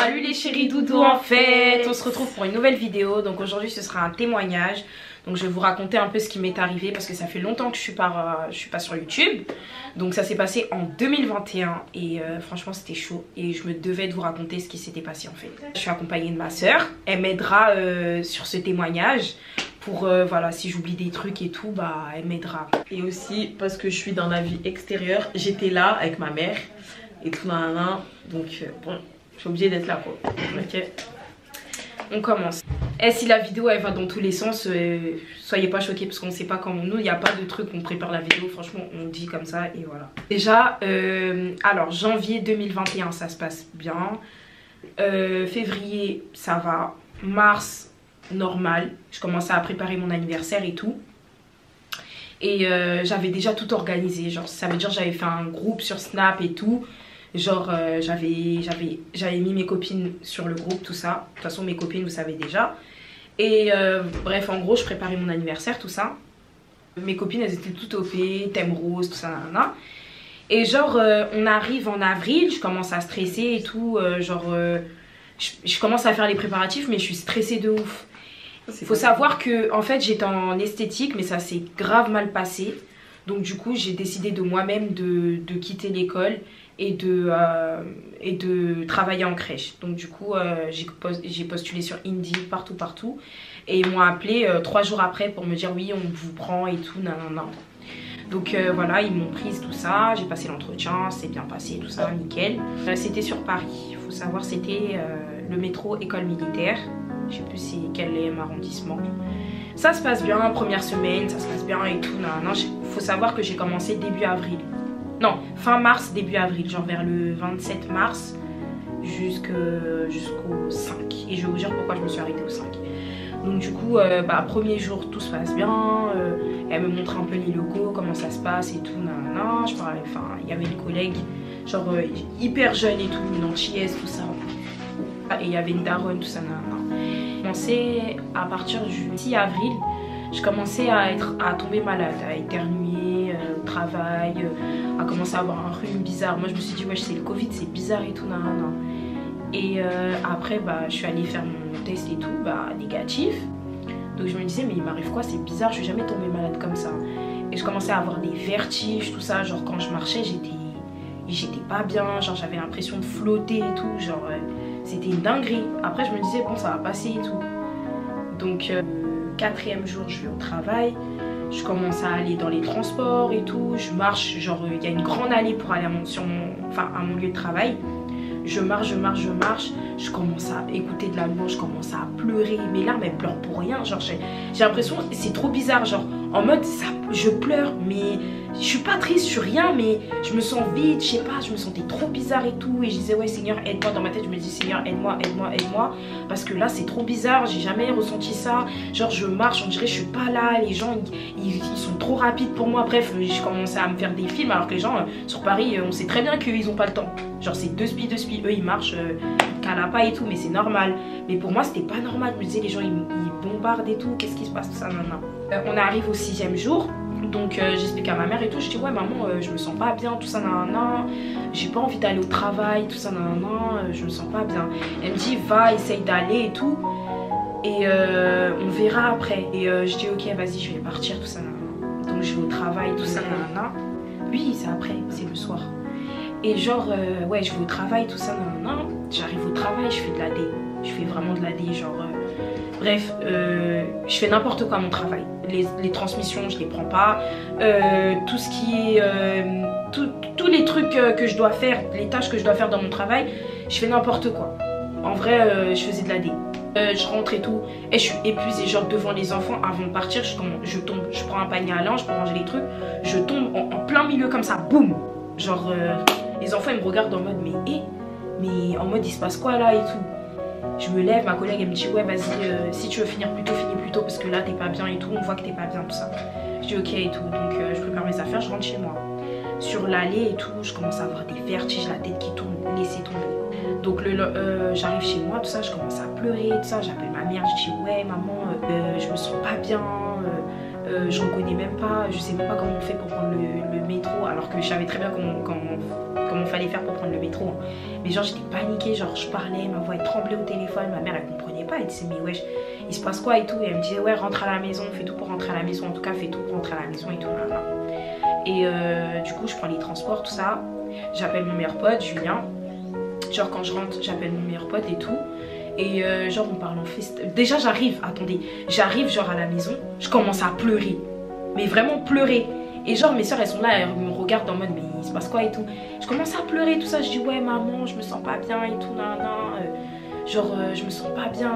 Salut les chéris doudous, en fait on se retrouve pour une nouvelle vidéo. Donc aujourd'hui ce sera un témoignage. Donc je vais vous raconter un peu ce qui m'est arrivé parce que ça fait longtemps que je suis pas sur YouTube. Donc ça s'est passé en 2021 et franchement c'était chaud et je me devais de vous raconter ce qui s'était passé en fait. Je suis accompagnée de ma soeur, elle m'aidera sur ce témoignage. Pour voilà, si j'oublie des trucs et tout, bah elle m'aidera. Et aussi parce que je suis dans la vie extérieure, j'étais là avec ma mère et tout donc bon, je suis obligée d'être là quoi. Ok. On commence. Et si la vidéo elle va dans tous les sens, soyez pas choqués parce qu'on sait pas comment nous, il n'y a pas de truc, on prépare la vidéo, franchement on dit comme ça et voilà. Déjà, alors janvier 2021 ça se passe bien, février ça va, mars normal, je commençais à préparer mon anniversaire et tout. Et j'avais déjà tout organisé, genre ça veut dire j'avais fait un groupe sur Snap et tout. Genre j'avais mis mes copines sur le groupe, tout ça. De toute façon mes copines vous savez déjà. Et bref en gros je préparais mon anniversaire, tout ça. Mes copines elles étaient toutes OP, thème rose, tout ça, nanana. Et genre on arrive en avril, je commence à stresser et tout. Je commence à faire les préparatifs mais je suis stressée de ouf. Il faut savoir que en fait j'étais en esthétique mais ça s'est grave mal passé. Donc du coup j'ai décidé de moi-même de quitter l'école et de travailler en crèche. Donc du coup j'ai postulé sur Indeed partout et ils m'ont appelé 3 jours après pour me dire oui on vous prend et tout nanana. Donc voilà, ils m'ont prise tout ça, j'ai passé l'entretien, c'est bien passé tout ça, nickel. C'était sur Paris, il faut savoir c'était le métro école militaire. Je sais plus c'est quel arrondissement. Ça se passe bien, première semaine, ça se passe bien et tout. Non, faut savoir que j'ai commencé début avril. Non, fin mars, début avril, genre vers le 27 mars jusqu'au 5. Et je vais vous dire pourquoi je me suis arrêtée au 5. Donc du coup, premier jour, tout se passe bien. Elle me montre un peu les locaux, comment ça se passe et tout. Non, je parlais, enfin, il y avait une collègue, genre hyper jeune et tout, une antillaise, tout ça. Et il y avait une daronne, tout ça, commençais à partir du 6 avril, je commençais à tomber malade, à éternuer au travail, à commencer à avoir un rhume bizarre. Moi je me suis dit ouais c'est le Covid, c'est bizarre et tout, Et après je suis allée faire mon test et tout, négatif. Donc je me disais mais il m'arrive quoi, c'est bizarre, je suis jamais tombée malade comme ça. Et je commençais à avoir des vertiges, tout ça, genre quand je marchais j'étais pas bien, genre j'avais l'impression de flotter et tout, genre c'était une dinguerie. Après je me disais bon ça va passer et tout. Donc 4e jour je vais au travail, je commence à aller dans les transports et tout, je marche, genre il y a une grande allée pour aller à mon lieu de travail. Je marche, je commence à écouter de la louange, je commence à pleurer, mes larmes elles pleurent pour rien, genre j'ai l'impression, c'est trop bizarre, genre en mode je pleure mais je suis pas triste, je suis rien mais je me sens vide, je sais pas, je me sentais trop bizarre et tout et je disais ouais Seigneur aide-moi, dans ma tête je me dis Seigneur aide-moi parce que là c'est trop bizarre, j'ai jamais ressenti ça, genre je marche, on dirait je suis pas là, les gens ils sont trop rapides pour moi, bref je commençais à me faire des films alors que les gens sur Paris on sait très bien qu'ils ont pas le temps, genre c'est deux spies, eux ils marchent calapa et tout mais c'est normal, mais pour moi c'était pas normal, je me disais les gens ils bombardent et tout, qu'est-ce qui se passe tout ça, on arrive au 6e jour. Donc j'explique à ma mère et tout, je dis ouais maman je me sens pas bien, tout ça j'ai pas envie d'aller au travail, tout ça je me sens pas bien. Elle me dit va essaye d'aller et tout et on verra après. Et je dis ok vas-y je vais partir, tout ça donc je vais au travail, tout ça oui c'est après, c'est le soir. Et genre ouais je vais au travail, tout ça j'arrive au travail, je fais de la D, je fais vraiment de la D genre bref, je fais n'importe quoi à mon travail. Les transmissions, je les prends pas. Tout ce qui est... tous les trucs que je dois faire, les tâches que je dois faire dans mon travail, je fais n'importe quoi. En vrai, je faisais de la D. Je rentre et tout, et je suis épuisée. Genre devant les enfants, avant de partir, je tombe. Je prends un panier à linge pour ranger les trucs. Je tombe en plein milieu comme ça, boum. Genre, les enfants, ils me regardent en mode, mais en mode, il se passe quoi là et tout. Je me lève, ma collègue elle me dit ouais vas-y si tu veux finir plus tôt, finis plus tôt parce que là t'es pas bien et tout, on voit que t'es pas bien tout ça. Je dis ok et tout, donc je prépare mes affaires, je rentre chez moi. Sur l'allée et tout, je commence à avoir des vertiges, la tête qui tourne, laissez tomber. Donc j'arrive chez moi, tout ça, je commence à pleurer, tout ça, j'appelle ma mère, je dis ouais maman, je me sens pas bien, je reconnais même pas, je sais même pas comment on fait pour prendre le métro, alors que je savais très bien comment fallait faire pour prendre le métro. Hein. Mais genre j'étais paniquée, genre je parlais, ma voix elle tremblait au téléphone, ma mère elle comprenait pas, elle disait mais wesh, il se passe quoi et tout, et elle me disait ouais rentre à la maison, fais tout pour rentrer à la maison, en tout cas fais tout pour rentrer à la maison et tout. Là. Et du coup je prends les transports, tout ça, j'appelle mon meilleur pote, Julien, genre quand je rentre j'appelle mon meilleur pote et tout. Et genre on parle en fest. Déjà j'arrive genre à la maison, je commence à pleurer. Mais vraiment pleurer. Et genre mes soeurs elles sont là, elles me regardent en mode mais il se passe quoi et tout. Je commence à pleurer tout ça, je dis ouais maman je me sens pas bien et tout je me sens pas bien,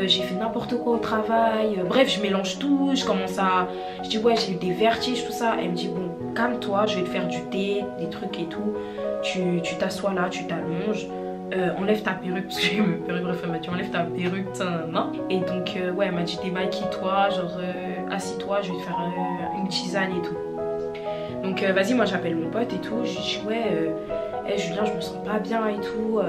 j'ai fait n'importe quoi au travail, bref je mélange tout, je dis ouais j'ai eu des vertiges tout ça. Elle me dit bon calme-toi, je vais te faire du thé, des trucs et tout, tu t'assois là, tu t'allonges. Enlève ta perruque, parce que j'ai une perruque, bref elle m'a dit enlève ta perruque, non. Et donc ouais elle m'a dit démaquille-toi, genre assis-toi, je vais te faire une tisane et tout. Donc vas-y moi j'appelle mon pote et tout, je dis ouais hey, Julien je me sens pas bien et tout,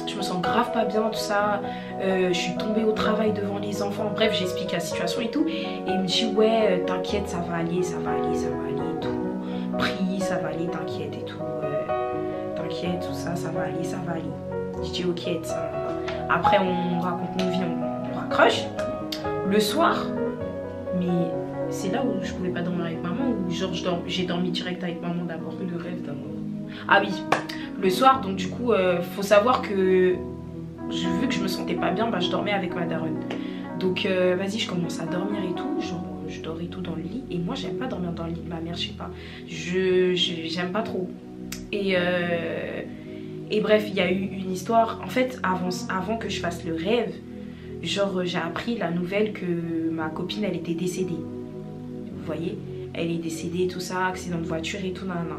je me sens grave pas bien tout ça, je suis tombée au travail devant les enfants, bref j'explique la situation et tout. Et il me dit ouais t'inquiète ça va aller et tout, prie ça va aller t'inquiète et tout. T'inquiète, tout ça, ça va aller. Je dis ok, ça. Après on raconte nos vies, on raccroche. Le soir, mais c'est là où je pouvais pas dormir avec maman, ou genre j'ai dormi direct avec maman d'abord. Le rêve d'amour. Ah oui, le soir, donc du coup, faut savoir que vu que je me sentais pas bien, bah je dormais avec ma daronne. Donc vas-y, je commence à dormir et tout, genre je dors et tout dans le lit. Et moi j'aime pas dormir dans le lit de ma mère, je sais pas. J'aime pas trop. Et bref, il y a eu une histoire. En fait, avant que je fasse le rêve, genre j'ai appris la nouvelle que ma copine elle était décédée. Vous voyez, elle est décédée, tout ça, accident de voiture et tout, nanana.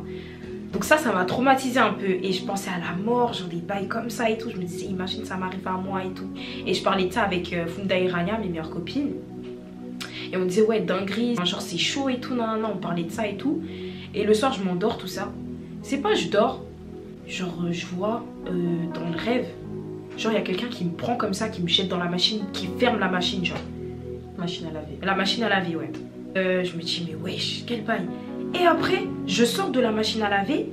Donc ça m'a traumatisée un peu. Et je pensais à la mort, genre des bails comme ça et tout. Je me disais, imagine ça m'arrive à moi et tout. Et je parlais de ça avec Funda et Rania, mes meilleures copines. Et on me disait, ouais, dinguerie, genre c'est chaud et tout, nanana. On parlait de ça et tout. Et le soir, je m'endors, tout ça. C'est pas je dors, genre je vois dans le rêve, genre il y a quelqu'un qui me prend comme ça, qui me jette dans la machine, qui ferme la machine, genre. Machine à laver. La machine à laver, ouais. Je me dis mais wesh, quel bail. Et après, je sors de la machine à laver,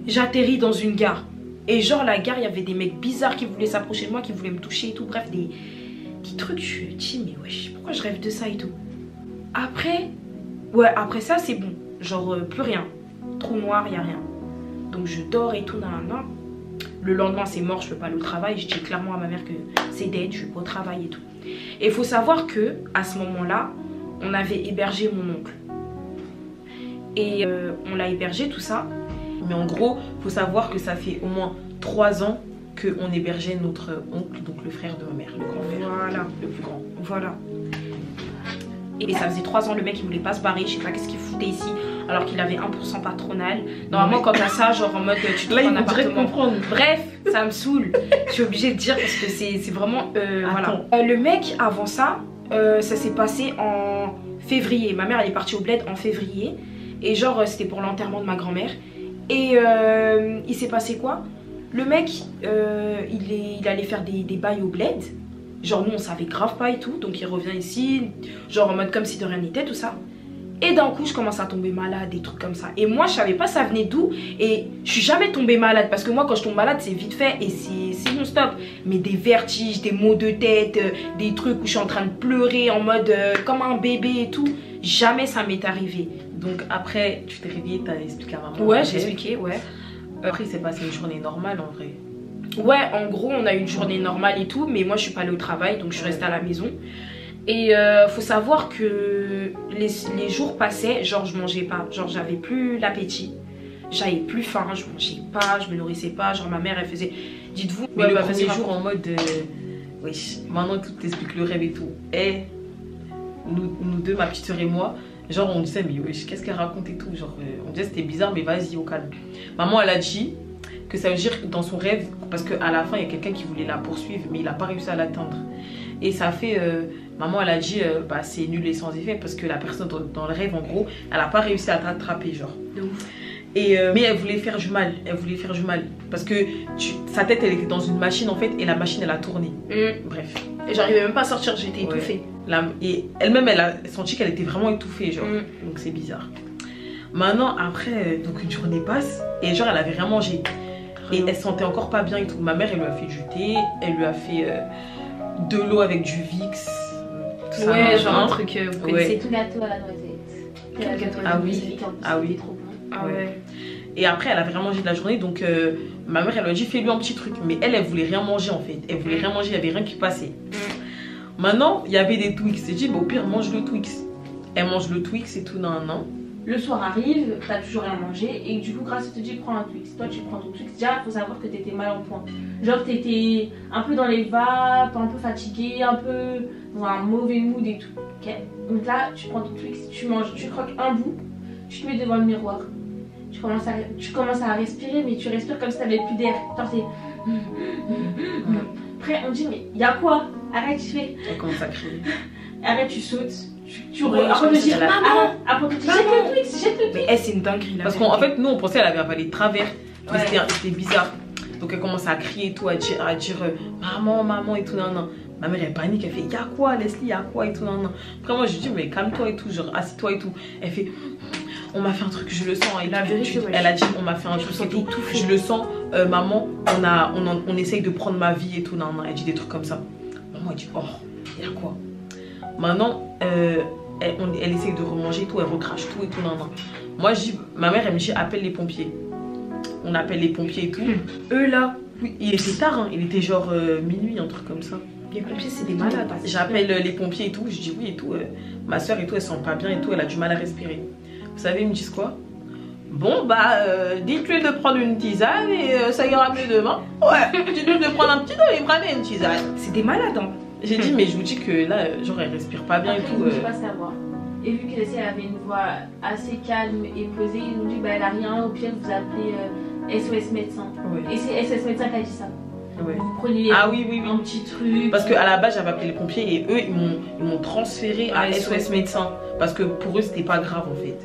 j'atterris dans une gare. Et genre la gare, il y avait des mecs bizarres qui voulaient s'approcher de moi, qui voulaient me toucher et tout, bref, des trucs, je me dis mais wesh, pourquoi je rêve de ça et tout. Après, ouais, après ça c'est bon, genre plus rien, trou noir, il y a rien. Donc je dors et tout, nanana. Le lendemain c'est mort, je peux pas aller au travail. Je dis clairement à ma mère que c'est dead, je vais pas au travail et tout. Et il faut savoir que à ce moment-là, on avait hébergé mon oncle. Et on l'a hébergé, tout ça. Mais en gros, faut savoir que ça fait au moins 3 ans qu'on hébergeait notre oncle, donc le frère de ma mère, le grand frère. Voilà. Le plus grand. Voilà. Et ça faisait 3 ans, le mec il voulait pas se barrer, je sais pas qu'est-ce qu'il foutait ici, alors qu'il avait 1% patronal. Normalement quand t'as ça, genre en mode tu trouves un appartement. Bref, ça me saoule. Je suis obligée de dire parce que c'est vraiment voilà. Le mec avant ça, ça s'est passé en février. Ma mère elle est partie au bled en février. Et genre c'était pour l'enterrement de ma grand-mère. Et il s'est passé quoi? Le mec il allait faire des bails au bled. Genre nous on savait grave pas et tout, donc il revient ici, genre en mode comme si de rien n'était, tout ça. Et d'un coup je commence à tomber malade, des trucs comme ça. Et moi je savais pas ça venait d'où, et je suis jamais tombée malade, parce que moi quand je tombe malade c'est vite fait et c'est non stop. Mais des vertiges, des maux de tête, des trucs où je suis en train de pleurer en mode comme un bébé et tout, jamais ça m'est arrivé. Donc après tu t'es réveillée, t'as expliqué à maman? Ouais j'ai expliqué, ouais. Après il s'est passé une journée normale en vrai. Ouais, en gros, on a eu une journée normale et tout, mais moi je suis pas allée au travail, donc je suis restée à la maison. Et faut savoir que les jours passaient, genre je mangeais pas, genre j'avais plus l'appétit, j'avais plus faim, je mangeais pas, je me nourrissais pas, genre ma mère elle faisait, dites-vous, mais le premier jour en mode, oui, maintenant tout t'explique le rêve et tout. Et nous deux, ma petite soeur et moi, genre on disait mais wesh, qu'est-ce qu'elle raconte et tout, genre on disait c'était bizarre mais vas-y au calme. Maman elle a dit que ça veut dire que dans son rêve, parce qu'à la fin il y a quelqu'un qui voulait la poursuivre mais il n'a pas réussi à l'atteindre. Et ça fait, maman elle a dit bah c'est nul et sans effet parce que la personne dans le rêve en gros elle n'a pas réussi à t'attraper genre. Mais elle voulait faire du mal. Elle voulait faire du mal. Parce que sa tête, elle était dans une machine en fait. Et la machine, elle a tourné. Bref. Et j'arrivais même pas à sortir, j'étais étouffée. Et elle-même, elle a senti qu'elle était vraiment étouffée. Genre. Donc c'est bizarre. Maintenant, après, donc une journée passe. Et genre, elle avait rien mangé. Et elle se sentait encore pas bien et tout. Ma mère, elle lui a fait du thé. Elle lui a fait de l'eau avec du Vicks. Ouais, genre un truc. Vous connaissez tout gâteau à la noisette. Quel gâteau à la noisette? Ah oui. Trop bon. Ah ouais. Et après, elle avait rien mangé de la journée. Donc, ma mère, elle lui a dit fais-lui un petit truc. Mais elle voulait rien manger en fait. Elle voulait rien manger. Il y avait rien qui passait. Maintenant, il y avait des Twix. J'ai dit bah, au pire, mange le Twix. Elle mange le Twix et tout. Non. Le soir arrive, t'as toujours rien mangé et du coup Grace te dit prends un Twix. Toi tu prends ton Twix. Déjà faut savoir que t'étais mal en point. Genre t'étais un peu dans les vapes, un peu fatiguée, un peu dans un mauvais mood et tout. Ok. Donc là tu prends ton Twix, tu manges, tu croques un bout, tu te mets devant le miroir. Tu commences à respirer mais tu respires comme si t'avais plus d'air. Genre c'est... Après on dit mais y'a quoi? Arrête tu fais. Elle commence à crier. Arrête tu sautes. Après on me dit maman, après on te dit jette le Twix, jette le Twix. Mais c'est une dinguerie là. Parce qu'en fait nous on pensait qu'elle avait avalé de travers. Mais c'était bizarre. Donc elle commence à crier et tout, à dire maman et tout non. Ma mère elle panique, elle fait y'a quoi Leslie, y'a quoi et tout non. Après moi je lui dis mais calme-toi et tout, genre assis-toi et tout. Elle fait on m'a fait un truc, je le sens. Et la vérité, elle a dit on m'a fait un truc et tout, je le sens. Maman, on essaye de prendre ma vie et tout non. Elle dit des trucs comme ça. Maman elle dit oh y'a quoi. Maintenant, elle essaye de remanger tout, elle recrache tout et tout. Non. Moi, ma mère, elle me dit appelle les pompiers. On appelle les pompiers et tout. Eux là, oui, il était tard, hein. Il était genre minuit, un truc comme ça. Les pompiers, c'est des malades. J'appelle les pompiers et tout. Je dis oui et tout. Ma soeur et tout, elle sent pas bien et tout. Elle a du mal à respirer. Vous savez, ils me disent quoi? Bon, bah, dites-lui de prendre une tisane et ça ira mieux demain. Ouais, dites-lui de prendre un petit dos et prenez une tisane. C'est des malades, hein. J'ai dit, mais je vous dis que là, genre, elle respire pas bien. Après, et tout. Je ne pas savoir. Et vu que Leslie avait une voix assez calme et posée, ils nous dit, bah, elle a rien, au pire, vous appelez SOS médecin. Ouais. Et c'est SOS médecin qui a dit ça. Ouais. Vous prenez oui. un petit truc. Parce qu'à la base, j'avais appelé les pompiers et eux, ils m'ont transféré à SOS médecin. Parce que pour eux, c'était pas grave en fait.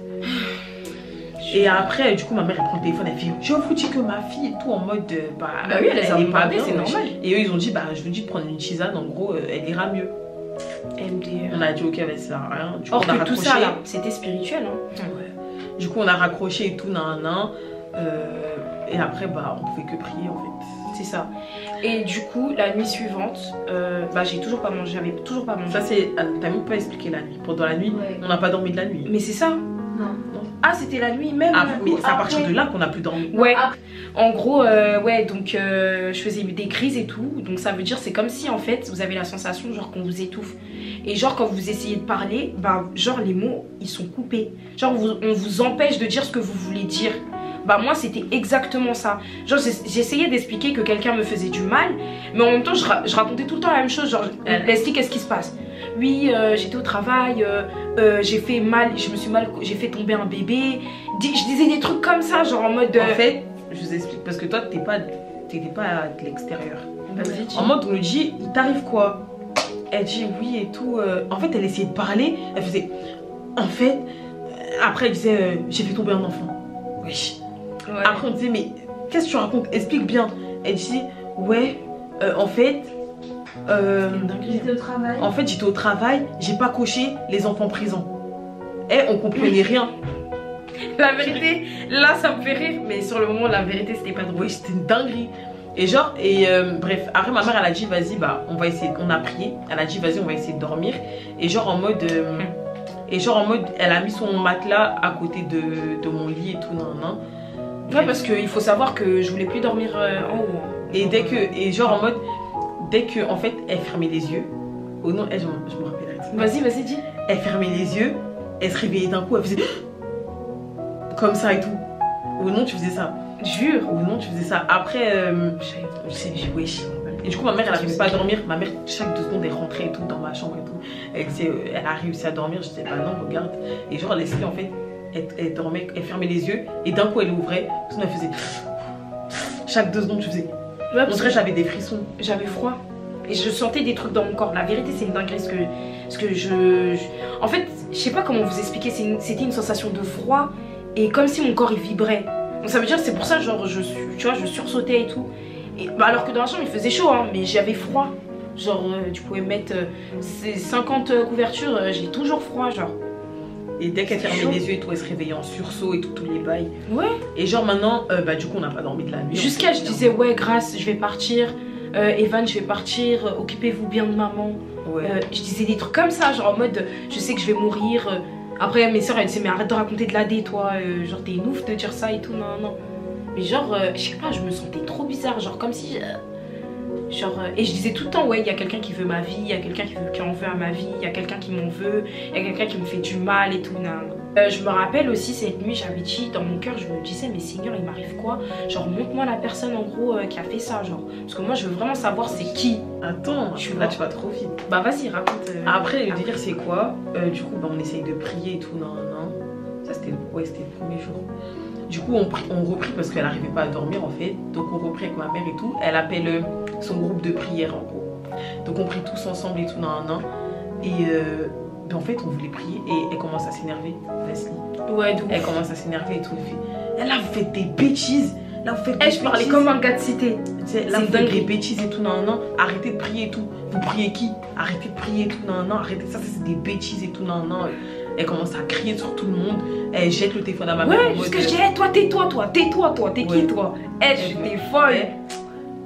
Et après, du coup, ma mère elle prend le téléphone, elle fait je vous dis que ma fille et tout en mode bah oui, elle est pas bien, c'est normal. Et eux, ils ont dit bah je vous dis de prendre une tisane, en gros, elle ira mieux. MDR. On a dit ok, ça sert à rien. Du coup, Or on a que raccroché. tout ça là, c'était spirituel. Hein. Ouais. Du coup, on a raccroché et tout, et après, bah on pouvait que prier en fait. C'est ça. Et du coup, la nuit suivante, bah j'ai toujours pas mangé, j'avais toujours pas mangé. Ça c'est, t'as même pas expliqué la nuit. Pendant la nuit, on n'a pas dormi de la nuit. Mais c'est ça. Non. Ah, c'était la nuit même. Mais c'est à partir de là qu'on a plus dormi. Ouais. En gros, ouais, donc je faisais des crises et tout. Donc ça veut dire, c'est comme si en fait, vous avez la sensation genre qu'on vous étouffe. Et genre quand vous essayez de parler, bah genre les mots, ils sont coupés. Genre on vous empêche de dire ce que vous voulez dire. Bah moi c'était exactement ça. Genre j'essayais d'expliquer que quelqu'un me faisait du mal, mais en même temps je racontais tout le temps la même chose. Genre Leslie, qu'est-ce qui se passe? Oui, j'étais au travail, j'ai fait mal, j'ai fait tomber un bébé. Je disais des trucs comme ça, genre en mode. En fait, je vous explique parce que toi t'étais pas de l'extérieur. En mode on lui dit il t'arrive quoi? Elle dit oui et tout. En fait elle essayait de parler, elle faisait. En fait, après elle disait j'ai fait tomber un enfant. Oui. Ouais. Après on disait mais qu'est-ce que tu racontes? Explique bien. Elle dit ouais en fait j'étais au travail. En fait j'étais au travail, j'ai pas coché les enfants présents. Et on comprenait rien. La vérité, là ça me fait rire, mais sur le moment la vérité c'était pas drôle. Oui, c'était une dinguerie. Et genre, bref, après ma mère elle a dit vas-y bah on va essayer, on a prié. Elle a dit vas-y on va essayer de dormir. Et genre en mode elle a mis son matelas à côté de mon lit et tout non. Ouais, parce qu'il faut savoir que je voulais plus dormir en haut. Et genre en mode, dès que en fait elle fermait les yeux, oh non, je me rappelle. Vas-y, dis. Elle fermait les yeux, elle se réveillait d'un coup, elle faisait comme ça et tout. Oh non, tu faisais ça. Jure. Oh non, tu faisais ça. Après, je sais, wesh. Et du coup, ma mère, elle n'arrivait pas à dormir. Ma mère, chaque 2 secondes, elle rentrait et tout dans ma chambre et tout. Elle disait, elle a réussi à dormir. Je disais, bah non, regarde. Et genre, Leslie, en fait, elle dormait, elle fermait les yeux et d'un coup elle ouvrait, tout elle faisait chaque 2 secondes je faisais. Ouais, on dirait j'avais des frissons. J'avais froid et je sentais des trucs dans mon corps. La vérité c'est une dinguerie en fait je sais pas comment vous expliquer, c'était une sensation de froid et comme si mon corps il vibrait. Donc ça veut dire c'est pour ça genre tu vois je sursautais et tout. Et, bah, alors que dans la chambre il faisait chaud hein, mais j'avais froid. Genre tu pouvais mettre ces 50 couvertures, j'ai toujours froid genre. Et dès qu'elle fermait les yeux et tout, elle se réveillait en sursaut et tout, tous les bails. Ouais. Et genre maintenant, bah du coup on n'a pas dormi de la nuit. Jusqu'à je disais ouais Grâce je vais partir, Evan je vais partir, occupez-vous bien de maman. Ouais. Je disais des trucs comme ça, genre en mode je sais que je vais mourir. Après mes soeurs elles disaient mais arrête de raconter de la dé toi, genre t'es une ouf de dire ça et tout, non non. Mais genre je sais pas, je me sentais trop bizarre, genre comme si genre et je disais tout le temps ouais il y a quelqu'un qui veut ma vie, il y a quelqu'un qui en veut à ma vie, il y a quelqu'un qui m'en veut, il y a quelqu'un qui me fait du mal et tout, non. Je me rappelle aussi cette nuit j'avais dit dans mon cœur, je me disais mais Seigneur il m'arrive quoi, genre montre-moi la personne en gros qui a fait ça genre, parce que moi je veux vraiment savoir c'est qui. Attends, là tu vas trop vite. Bah vas-y raconte. Après le délire c'est quoi, du coup bah, on essaye de prier et tout, non. Ça c'était le premier jour. Du coup on reprit parce qu'elle n'arrivait pas à dormir en fait, donc on reprit avec ma mère et tout, elle appelle son groupe de prière en gros. Donc on prie tous ensemble et tout, non. Et ben, en fait on voulait prier et elle commence à s'énerver, Leslie. Ouais d'où. Elle commence à s'énerver et tout, là vous faites des bêtises. Là vous faites des je parlais comme un gars de cité. Là vous faites des bêtises et tout, non. Arrêtez de prier et tout. Vous priez qui? Arrêtez de prier et tout, non. Arrêtez ça c'est des bêtises et tout, non. Elle commence à crier sur tout le monde. Elle jette le téléphone à ma mère. Ouais, jusqu'à je dis, hey, toi, tais-toi, t'es qui, toi? Eh, j'étais folle.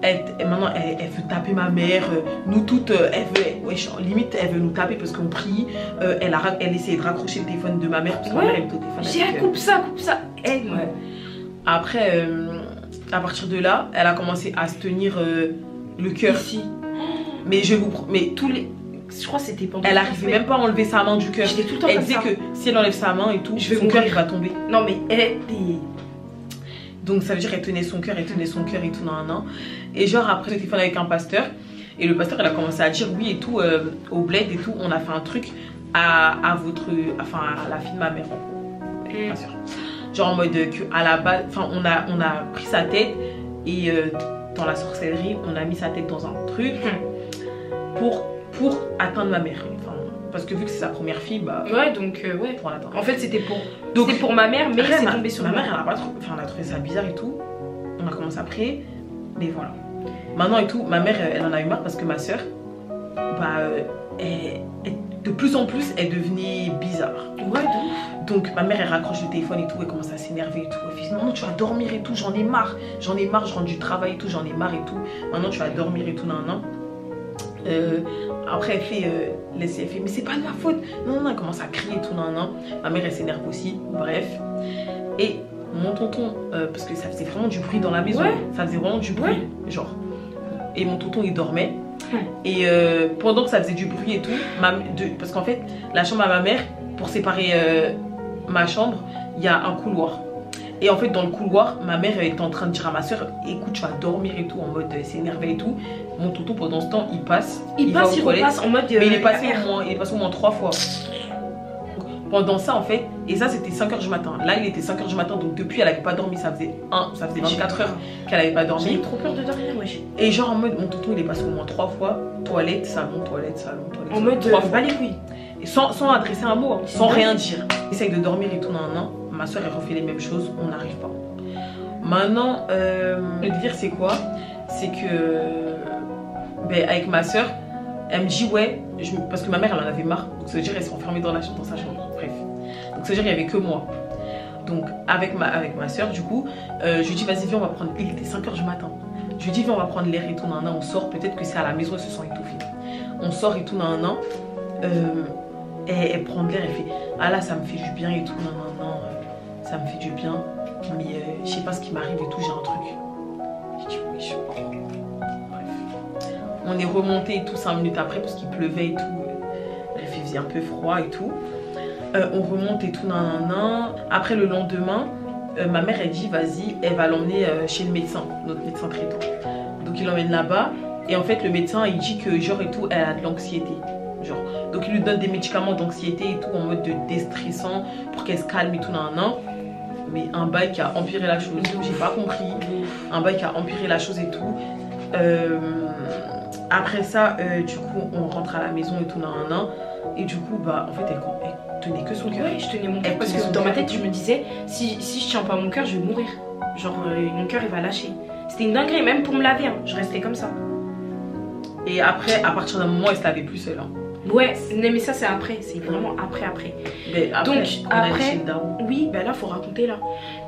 Maintenant, elle veut taper ma mère. Nous toutes, elle veut, ouais, limite, elle veut nous taper parce qu'on prie. Elle essaie de raccrocher le téléphone de ma mère parce que ma mère, elle est au téléphone. J'ai coupe ça. Ouais. Après, à partir de là, elle a commencé à se tenir le cœur. Ici. Mais tous les... Je crois que c'était pendant. Elle arrivait même pas à enlever sa main du cœur. Elle disait que si elle enlève sa main et tout, son cœur il va tomber. Non mais elle était. Donc ça veut dire qu'elle tenait son cœur et tout, non. Et genre après le téléphone avec un pasteur. Et le pasteur il a commencé à dire oui et tout, au bled et tout, on a fait un truc à la fille de ma mère. Bien sûr. Genre en mode que à la base, enfin on a pris sa tête et dans la sorcellerie on a mis sa tête dans un truc pour atteindre ma mère. Enfin, parce que vu que c'est sa première fille, bah. Ouais, donc, ouais. Pour l'atteindre. En fait, c'était pour ma mère, mais c'est tombé sur ma moi. mère. Elle a pas trop. Enfin, elle a trouvé ça bizarre et tout. On a commencé à prier. Mais voilà. Maintenant et tout, ma mère, elle en a eu marre parce que ma soeur, bah, de plus en plus, elle devenait bizarre. Ouais, donc ma mère, elle raccroche le téléphone et tout. Elle commence à s'énerver et tout. Elle fait non, tu vas dormir et tout. J'en ai marre. Je rentre du travail et tout. J'en ai marre et tout. Maintenant, tu vas dormir et tout. Non. Après elle fait elle fait mais c'est pas de ma faute, non, elle commence à crier et tout, non. Ma mère elle s'énerve aussi, bref. Et mon tonton, parce que ça faisait vraiment du bruit dans la maison, ça faisait vraiment du bruit, genre. Et mon tonton il dormait. Et pendant que ça faisait du bruit et tout, parce qu'en fait la chambre à ma mère, pour séparer ma chambre, il y a un couloir. Et en fait dans le couloir, ma mère était en train de dire à ma soeur, écoute tu vas dormir et tout, en mode s'énerver et tout. Mon tonton pendant ce temps il passe en mode mais il est passé au moins 3 fois. Pendant ça en fait, et ça c'était 5h du matin. Là il était 5h du matin, donc depuis elle avait pas dormi, ça faisait 24 heures qu'elle avait pas dormi. J'ai trop peur de dormir, wesh. Et genre en mode mon tonton il est passé au moins 3 fois, toilette, salon. En mode 3 fois. Pas les couilles. Et sans adresser un mot, sans rien dire. Essaye de dormir et tout, non. Ma soeur elle refait les mêmes choses, on n'arrive pas. Maintenant, le délire c'est quoi? C'est que avec ma soeur, elle me dit ouais, parce que ma mère elle en avait marre, donc ça veut dire elle s'est enfermée dans sa chambre, bref. Donc ça veut dire qu'il n'y avait que moi. Donc avec ma soeur du coup, je lui dis vas-y viens on va prendre, il était 5h du matin. Je lui dis viens on va prendre l'air et tout, on sort, peut-être que c'est à la maison elle se sent étouffée. On sort et tout, elle prend de l'air, elle fait ah là ça me fait du bien et tout, ça me fait du bien, mais je sais pas ce qui m'arrive et tout, j'ai un truc. Je dis oui, bref. On est remonté et tout 5 minutes après parce qu'il pleuvait et tout, il faisait un peu froid et tout. On remonte et tout, Après le lendemain, ma mère elle dit vas-y, elle va l'emmener chez le médecin, notre médecin traitant. Donc il l'emmène là-bas et en fait le médecin il dit que genre et tout elle a de l'anxiété. Genre. Donc il lui donne des médicaments d'anxiété et tout en mode de déstressant pour qu'elle se calme et tout, mais un bail qui a empiré la chose, j'ai pas compris, un bail qui a empiré la chose et tout. Après ça, du coup on rentre à la maison et tout, et du coup bah en fait elle tenais que son cœur. Ouais, je tenais mon cœur Elle parce tenait que son dans ma cœur. tête, je me disais, si je tiens pas mon cœur, je vais mourir. Genre, mon cœur, il va lâcher. C'était une dinguerie, même pour me laver, hein. Je restais comme ça. Et après, à partir d'un moment, elle se lavait plus seule. Hein. Ouais, mais ça, c'est après. C'est vraiment après. Mais après, Donc, on allait après- chez le daron. Oui, bah là, faut raconter là.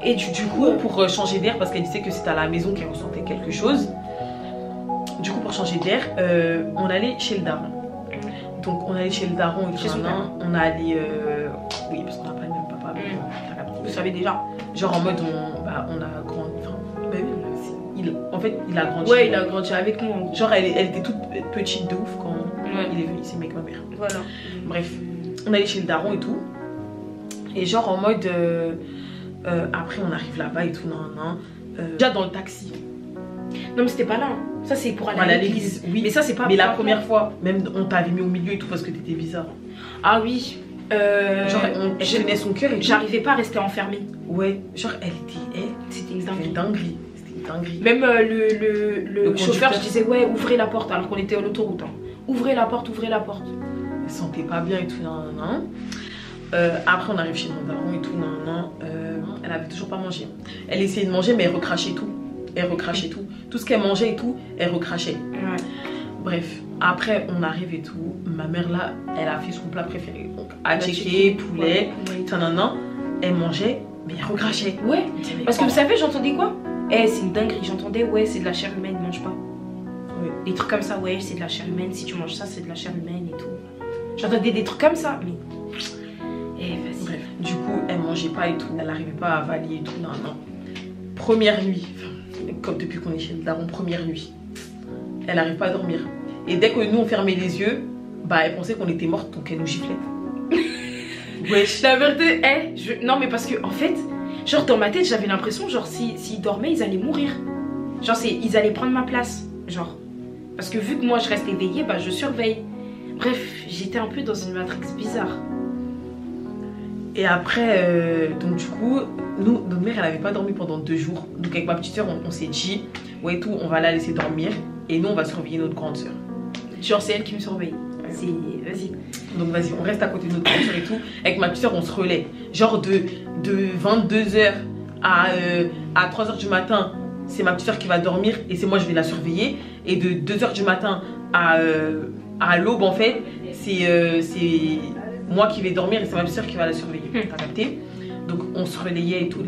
Et Du coup, pour changer d'air, parce qu'elle disait que c'était à la maison qu'elle ressentait quelque chose. Du coup, pour changer d'air, on allait chez le daron. Donc, on allait chez le daron et Chez son tout. père. On a allé. Oui, parce qu'on n'a pas le même papa. Mais t'as capté. vous savez déjà. Genre en mode, on a grandi. Enfin, bah oui, en fait, il a grandi. Ouais, il a grandi avec moi. En gros. Genre, elle était toute petite de ouf quand Ouais. il est venu ici avec ma mère. Voilà. Bref, on allait chez le daron et tout. Et genre en mode. Après, on arrive là-bas et tout. Déjà dans le taxi. Non, mais c'était pas là. Hein. Ça, c'est pour aller Voilà, à l'église. oui. Mais ça, c'est pas. Mais la pas- première fois, même on t'avait mis au milieu et tout parce que t'étais bizarre. Ah oui. Genre, elle tenait son cœur et tout. J'arrivais pas à rester enfermée. Ouais, genre elle était. C'était une C'était dinguerie. une dinguerie. C'était une dinguerie. Même le chauffeur, conducteur. je disais, ouais, ouvrez la porte alors qu'on était à l'autoroute. Hein. Ouvrez la porte, ouvrez la porte. Elle se sentait pas bien et tout. Après, on arrive chez mon daron et tout. Elle avait toujours pas mangé. Elle essayait de manger, mais elle recrachait tout. Tout ce qu'elle mangeait et tout, elle recrachait. Ouais. Bref, après, on arrive et tout. Ma mère, là, elle a fait son plat préféré. Donc, Attiqué, attiqué, poulet, ouais. tanana. Elle mangeait, mais elle recrachait. Ouais. Je disais, mais Parce que oh. vous savez, j'entendais quoi? C'est une dinguerie. J'entendais, ouais, c'est de la chair humaine, mange pas. Ouais. Des trucs comme ça, ouais, c'est de la chair humaine. Si tu manges ça, c'est de la chair humaine et tout. J'entendais des trucs comme ça, mais. Vas-y. Bref, du coup, elle mangeait pas et tout. Elle n'arrivait pas à avaler et tout. Première nuit, comme depuis qu'on est chez le daron, première nuit. Elle n'arrive pas à dormir. Et dès que nous, on fermait les yeux, bah, elle pensait qu'on était morte, donc elle nous giflait. Wesh, la vérité, non, mais parce que, en fait, genre dans ma tête, j'avais l'impression, genre, s'ils dormaient, ils allaient mourir. Genre, ils allaient prendre ma place. Genre. Parce que vu que moi, je reste éveillée, bah, je surveille. Bref, j'étais un peu dans une matrix bizarre. Et après, donc du coup, notre mère, elle n'avait pas dormi pendant 2 jours. Donc avec ma petite soeur, on s'est dit, ouais, tout, on va la laisser dormir. Et nous, on va surveiller notre grande soeur. Genre, c'est elle qui me surveille. Vas-y. Donc vas-y, on reste à côté de notre grande soeur et tout. Avec ma petite soeur, on se relaie. Genre de 22h à 3h du matin, c'est ma petite soeur qui va dormir et c'est moi, je vais la surveiller. Et de 2h du matin à l'aube, en fait, c'est moi qui vais dormir et c'est ma petite soeur qui va la surveiller. T'as capté? Donc on se relayait et tout,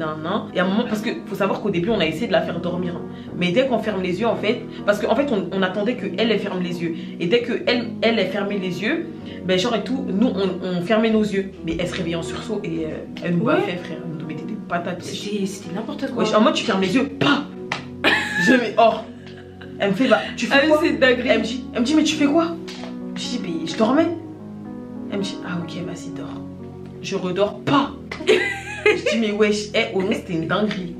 Et à un moment, parce qu'il faut savoir qu'au début, on a essayé de la faire dormir. Mais dès qu'on ferme les yeux, en fait, parce qu'en fait, on attendait qu'elle, elle ferme les yeux. Et dès qu'elle, elle fermait les yeux, ben genre et tout, nous, on fermait nos yeux. Mais elle se réveillait en sursaut et elle nous baffait, frère. Elle nous mettait des patates. C'était n'importe quoi. Ouais, en mode, tu fermes les yeux, pas. Je mets hors. Elle me fait, bah, tu fais quoi? c'est dingue. Elle me dit, mais tu fais quoi? Je dis, mais je dormais. Elle me dit, ah ok, vas-y, dors. Je redors pas. Je dis, mais wesh, au nom, c'était une dinguerie.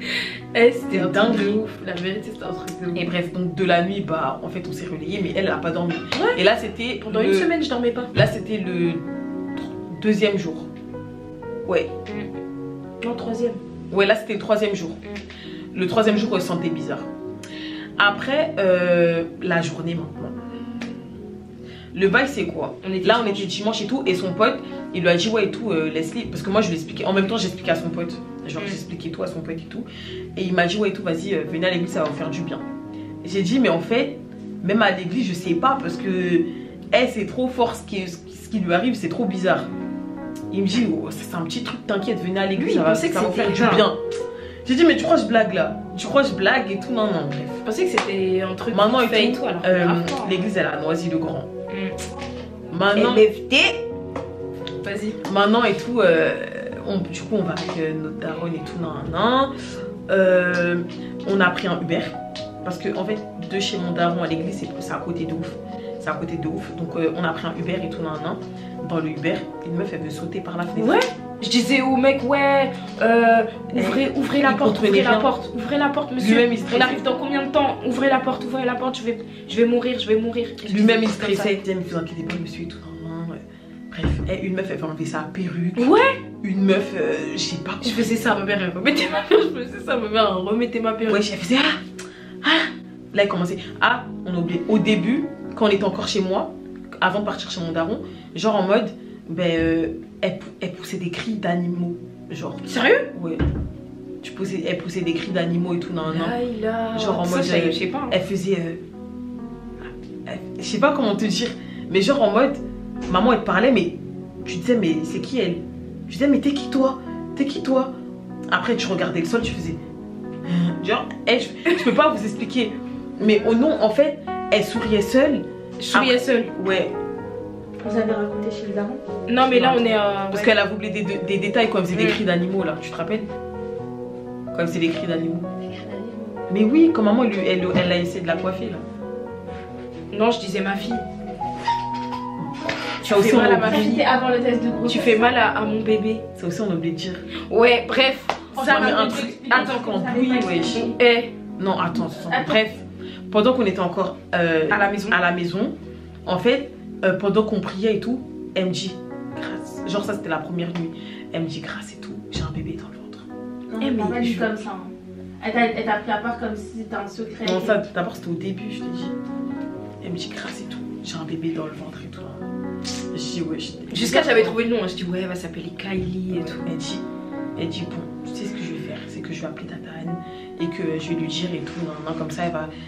C'était un dingue. truc de ouf. La vérité, c'était un truc de ouf. Et bref, donc de la nuit, bah, en fait, on s'est relayé, mais elle, elle a pas dormi. Ouais. Et là, c'était. Pendant une semaine, je dormais pas. Là, c'était le 2e jour. Ouais. Non, 3e. Ouais, là, c'était le 3e jour. Le 3e jour, elle se sentait bizarre. Après, la journée maintenant. Le bail, c'est quoi? On était dimanche et tout, et son pote, il lui a dit, ouais, et tout, Leslie, parce que moi, je lui expliquais, en même temps, j'expliquais à son pote. Genre, j'expliquais tout à son pote et tout. Et il m'a dit, ouais, et tout, vas-y, venez à l'église, ça va vous faire du bien. J'ai dit, mais en fait, même à l'église, je sais pas, parce que, c'est trop fort, ce qui lui arrive, c'est trop bizarre. Il me dit, oh, c'est un petit truc, t'inquiète, venez à l'église, ça va vous faire du bien. J'ai dit, mais tu crois que je blague là? Tu crois que je blague et tout? Non, bref. Je pensais que c'était un truc Maman fait et tout, alors. l'église, elle a Noisy-le-grand. Maintenant, Vas-y. maintenant et tout, du coup, on va avec notre daronne et tout, on a pris un Uber. Parce que, en fait, de chez mon daron à l'église, c'est à côté de ouf. C'est à côté de ouf. Donc, on a pris un Uber et tout, Dans le Uber, une meuf, elle veut sauter par la fenêtre. Ouais. Je disais au mec, ouais, ouvrez la porte, ouvrez la porte, monsieur. On arrive dans combien de temps? Ouvrez la porte, je vais mourir. Lui-même, il stressait. Il disait, mais vous inquiétez pas, monsieur et tout, Bref, une meuf, elle veut enlever sa perruque. Ouais. Une meuf, je sais pas. Je faisais ça à ma mère, elle remettait ma perruque. Je faisais ça à ma mère, elle remettait ma perruque. Ouais, elle faisait Là, elle commençait. On a oublié. Au début, quand on était encore chez moi, avant de partir chez mon daron, genre en mode, elle poussait des cris d'animaux. Genre. Sérieux? Ouais. Elle poussait des cris d'animaux et tout, non. Genre en mode. Je sais pas. Elle faisait. Je sais pas comment te dire. Mais genre en mode. Maman, elle te parlait, mais. Tu disais, mais c'est qui elle? Je disais, mais t'es qui toi? T'es qui toi? Après, tu regardais le sol, tu faisais. Genre, je peux pas vous expliquer. Mais au nom, en fait, elle souriait seule. Je souriais seule. Ouais. Vous avez raconté chez les darons? Non, mais là, on est. Parce qu'elle a oublié des détails quand elle faisait des cris d'animaux, là. Tu te rappelles? Quand elle faisait des cris d'animaux. Mais oui, quand maman, elle a essayé de la coiffer, là. Non, je disais ma fille. Ça aussi, mal à ma fille. C'était avant le test de grossesse. Tu fais mal à mon bébé. Ça aussi, on a oublié de dire. Ouais, bref. Ça m'a un truc. Attends, quand oui, ouais. Non, attends. Bref, pendant qu'on était encore à la maison, en fait, pendant qu'on priait et tout, elle me dit, grâce. Genre, ça, c'était la première nuit. Elle me dit, grâce et tout, j'ai un bébé dans le ventre. Non, elle m'a pas dit comme ça. Elle t'a pris à part comme si c'était un secret. Non, ça, d'abord, c'était au début, je t'ai dit. Elle me dit, grâce et tout, j'ai un bébé dans le ventre et tout. Je dis, ouais. Jusqu'à j'avais trouvé le nom. Je dis, ouais, elle va s'appeler Kylie et tout. Elle dit, bon, tu sais ce que je vais faire, c'est que je vais appeler Tata Anne et que je vais lui dire et tout. Non, comme ça,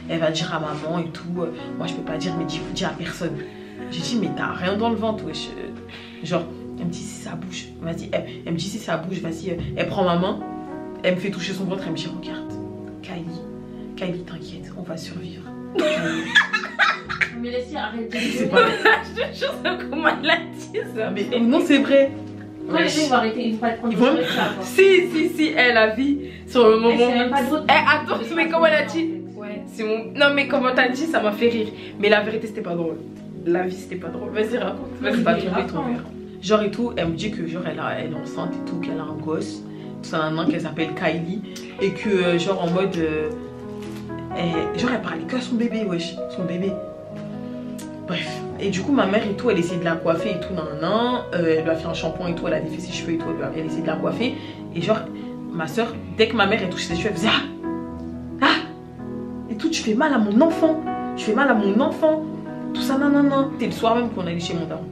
elle va dire à maman et tout. Moi, je peux pas dire, mais dis à personne. J'ai dit, mais t'as rien dans le ventre, wesh. Genre, elle me dit, si ça bouge, vas-y. Elle me dit, si ça bouge, vas-y. Elle prend ma main, elle me fait toucher son ventre, elle me dit, regarde, Kylie, t'inquiète, on va survivre. Mais laissez arrêter. C'est pas vrai. Je sais pas comment elle a dit ça. Mais non, c'est vrai. Quand les gens vont arrêter, ils vont pas te prendre sur ça. Si, elle a vu sur le moment. C'est même pas d'autre. Attends, mais comment elle a dit? Ouais, c'est mon. Non, mais comment t'as dit, ça m'a fait rire. Mais la vérité, c'était pas drôle. La vie, c'était pas drôle. Vas-y, raconte. Vas-y, pas tomber ton verre. Genre et tout, elle me dit que genre elle est enceinte et tout, qu'elle a un gosse. C'est un an qu'elle s'appelle Kylie. Et que genre en mode. Genre elle parlait que à son bébé, wesh. Son bébé. Bref. Et du coup, ma mère et tout, elle essayait de la coiffer et tout, elle lui a fait un shampoing et tout, elle a défait ses cheveux et tout, elle essayait de la coiffer. Et genre, ma soeur, dès que ma mère elle touchait ses cheveux, elle faisait ah et tout, tu fais mal à mon enfant, tout ça, non. C'était le soir même qu'on allait chez mon daron.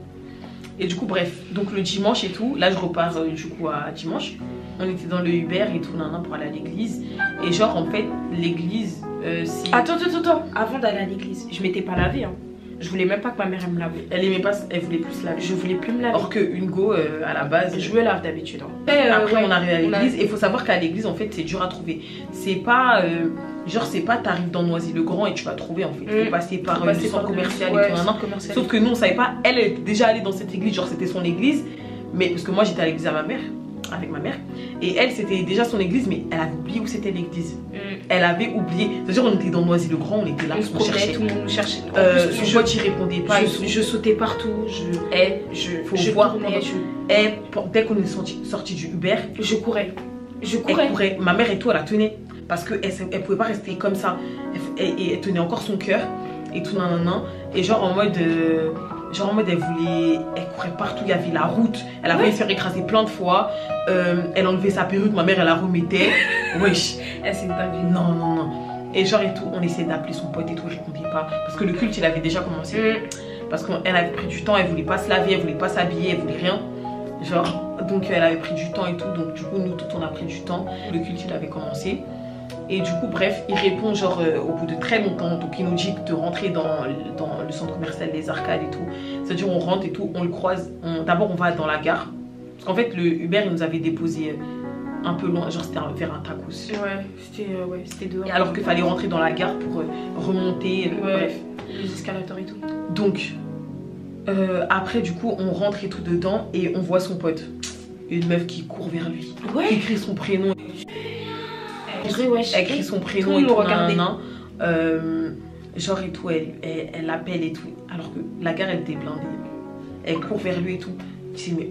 Et du coup, bref, donc le dimanche et tout, là je repars du coup à dimanche. On était dans le Uber et tout, pour aller à l'église. Et genre, en fait, l'église, c'est. Attends, avant d'aller à l'église, je m'étais pas lavée, hein. Je voulais même pas que ma mère me lave. Elle aimait pas, elle voulait plus se laver. Je voulais plus me laver. Or que Hugo, à la base, je me lave d'habitude. Après, on arrive à l'église. Et il faut savoir qu'à l'église, en fait, c'est dur à trouver. C'est pas, genre, c'est pas t'arrives dans Noisy-le-Grand et tu vas trouver, en fait. Il faut passer par le centre commercial et tout. Sauf que nous, on savait pas. Elle était déjà allée dans cette église, genre, c'était son église. Mais parce que moi, j'étais à l'église avec ma mère. Et elle, c'était déjà son église, mais elle avait oublié où c'était l'église. Elle avait oublié. C'est-à-dire, on était dans Noisy-le-grand, on était là, on cherchait. Tout le monde nous cherchait. Son pote, il répondait pas. Je sautais partout. Faut voir. Dès qu'on est sorti du Uber, je courais. Elle courait. Ma mère et tout, elle la tenait. Parce qu'elle pouvait pas rester comme ça. Elle tenait encore son cœur. Et tout, Et genre en mode, elle courait partout, il y avait la route, elle a failli se faire écraser plein de fois, elle enlevait sa perruque, ma mère elle la remettait, wesh. Elle s'est dingue. Non. Et genre et tout, on essayait d'appeler son pote et tout, je répondais pas, parce que le culte il avait déjà commencé, parce qu'elle avait pris du temps, elle voulait pas se laver, elle voulait pas s'habiller, elle voulait rien, genre, donc elle avait pris du temps et tout, donc du coup nous tout on a pris du temps, le culte il avait commencé. Et du coup, bref, il répond genre au bout de très longtemps. Donc il nous dit de rentrer dans le centre commercial des Arcades et tout. C'est-à-dire on rentre et tout, on le croise. D'abord on va dans la gare. Parce qu'en fait le Uber il nous avait déposé un peu loin, genre c'était vers un tacos. Ouais, c'était dehors. Et alors qu'il fallait rentrer dans la gare pour remonter, bref. Les escalators et tout. Donc après du coup on rentre et tout dedans et on voit son pote. Une meuf qui court vers lui, qui crie son prénom. Elle crie son prénom et tout, genre et tout, elle l'appelle et tout, alors que la gare elle était blindée. Elle court vers lui et tout. Il dit mais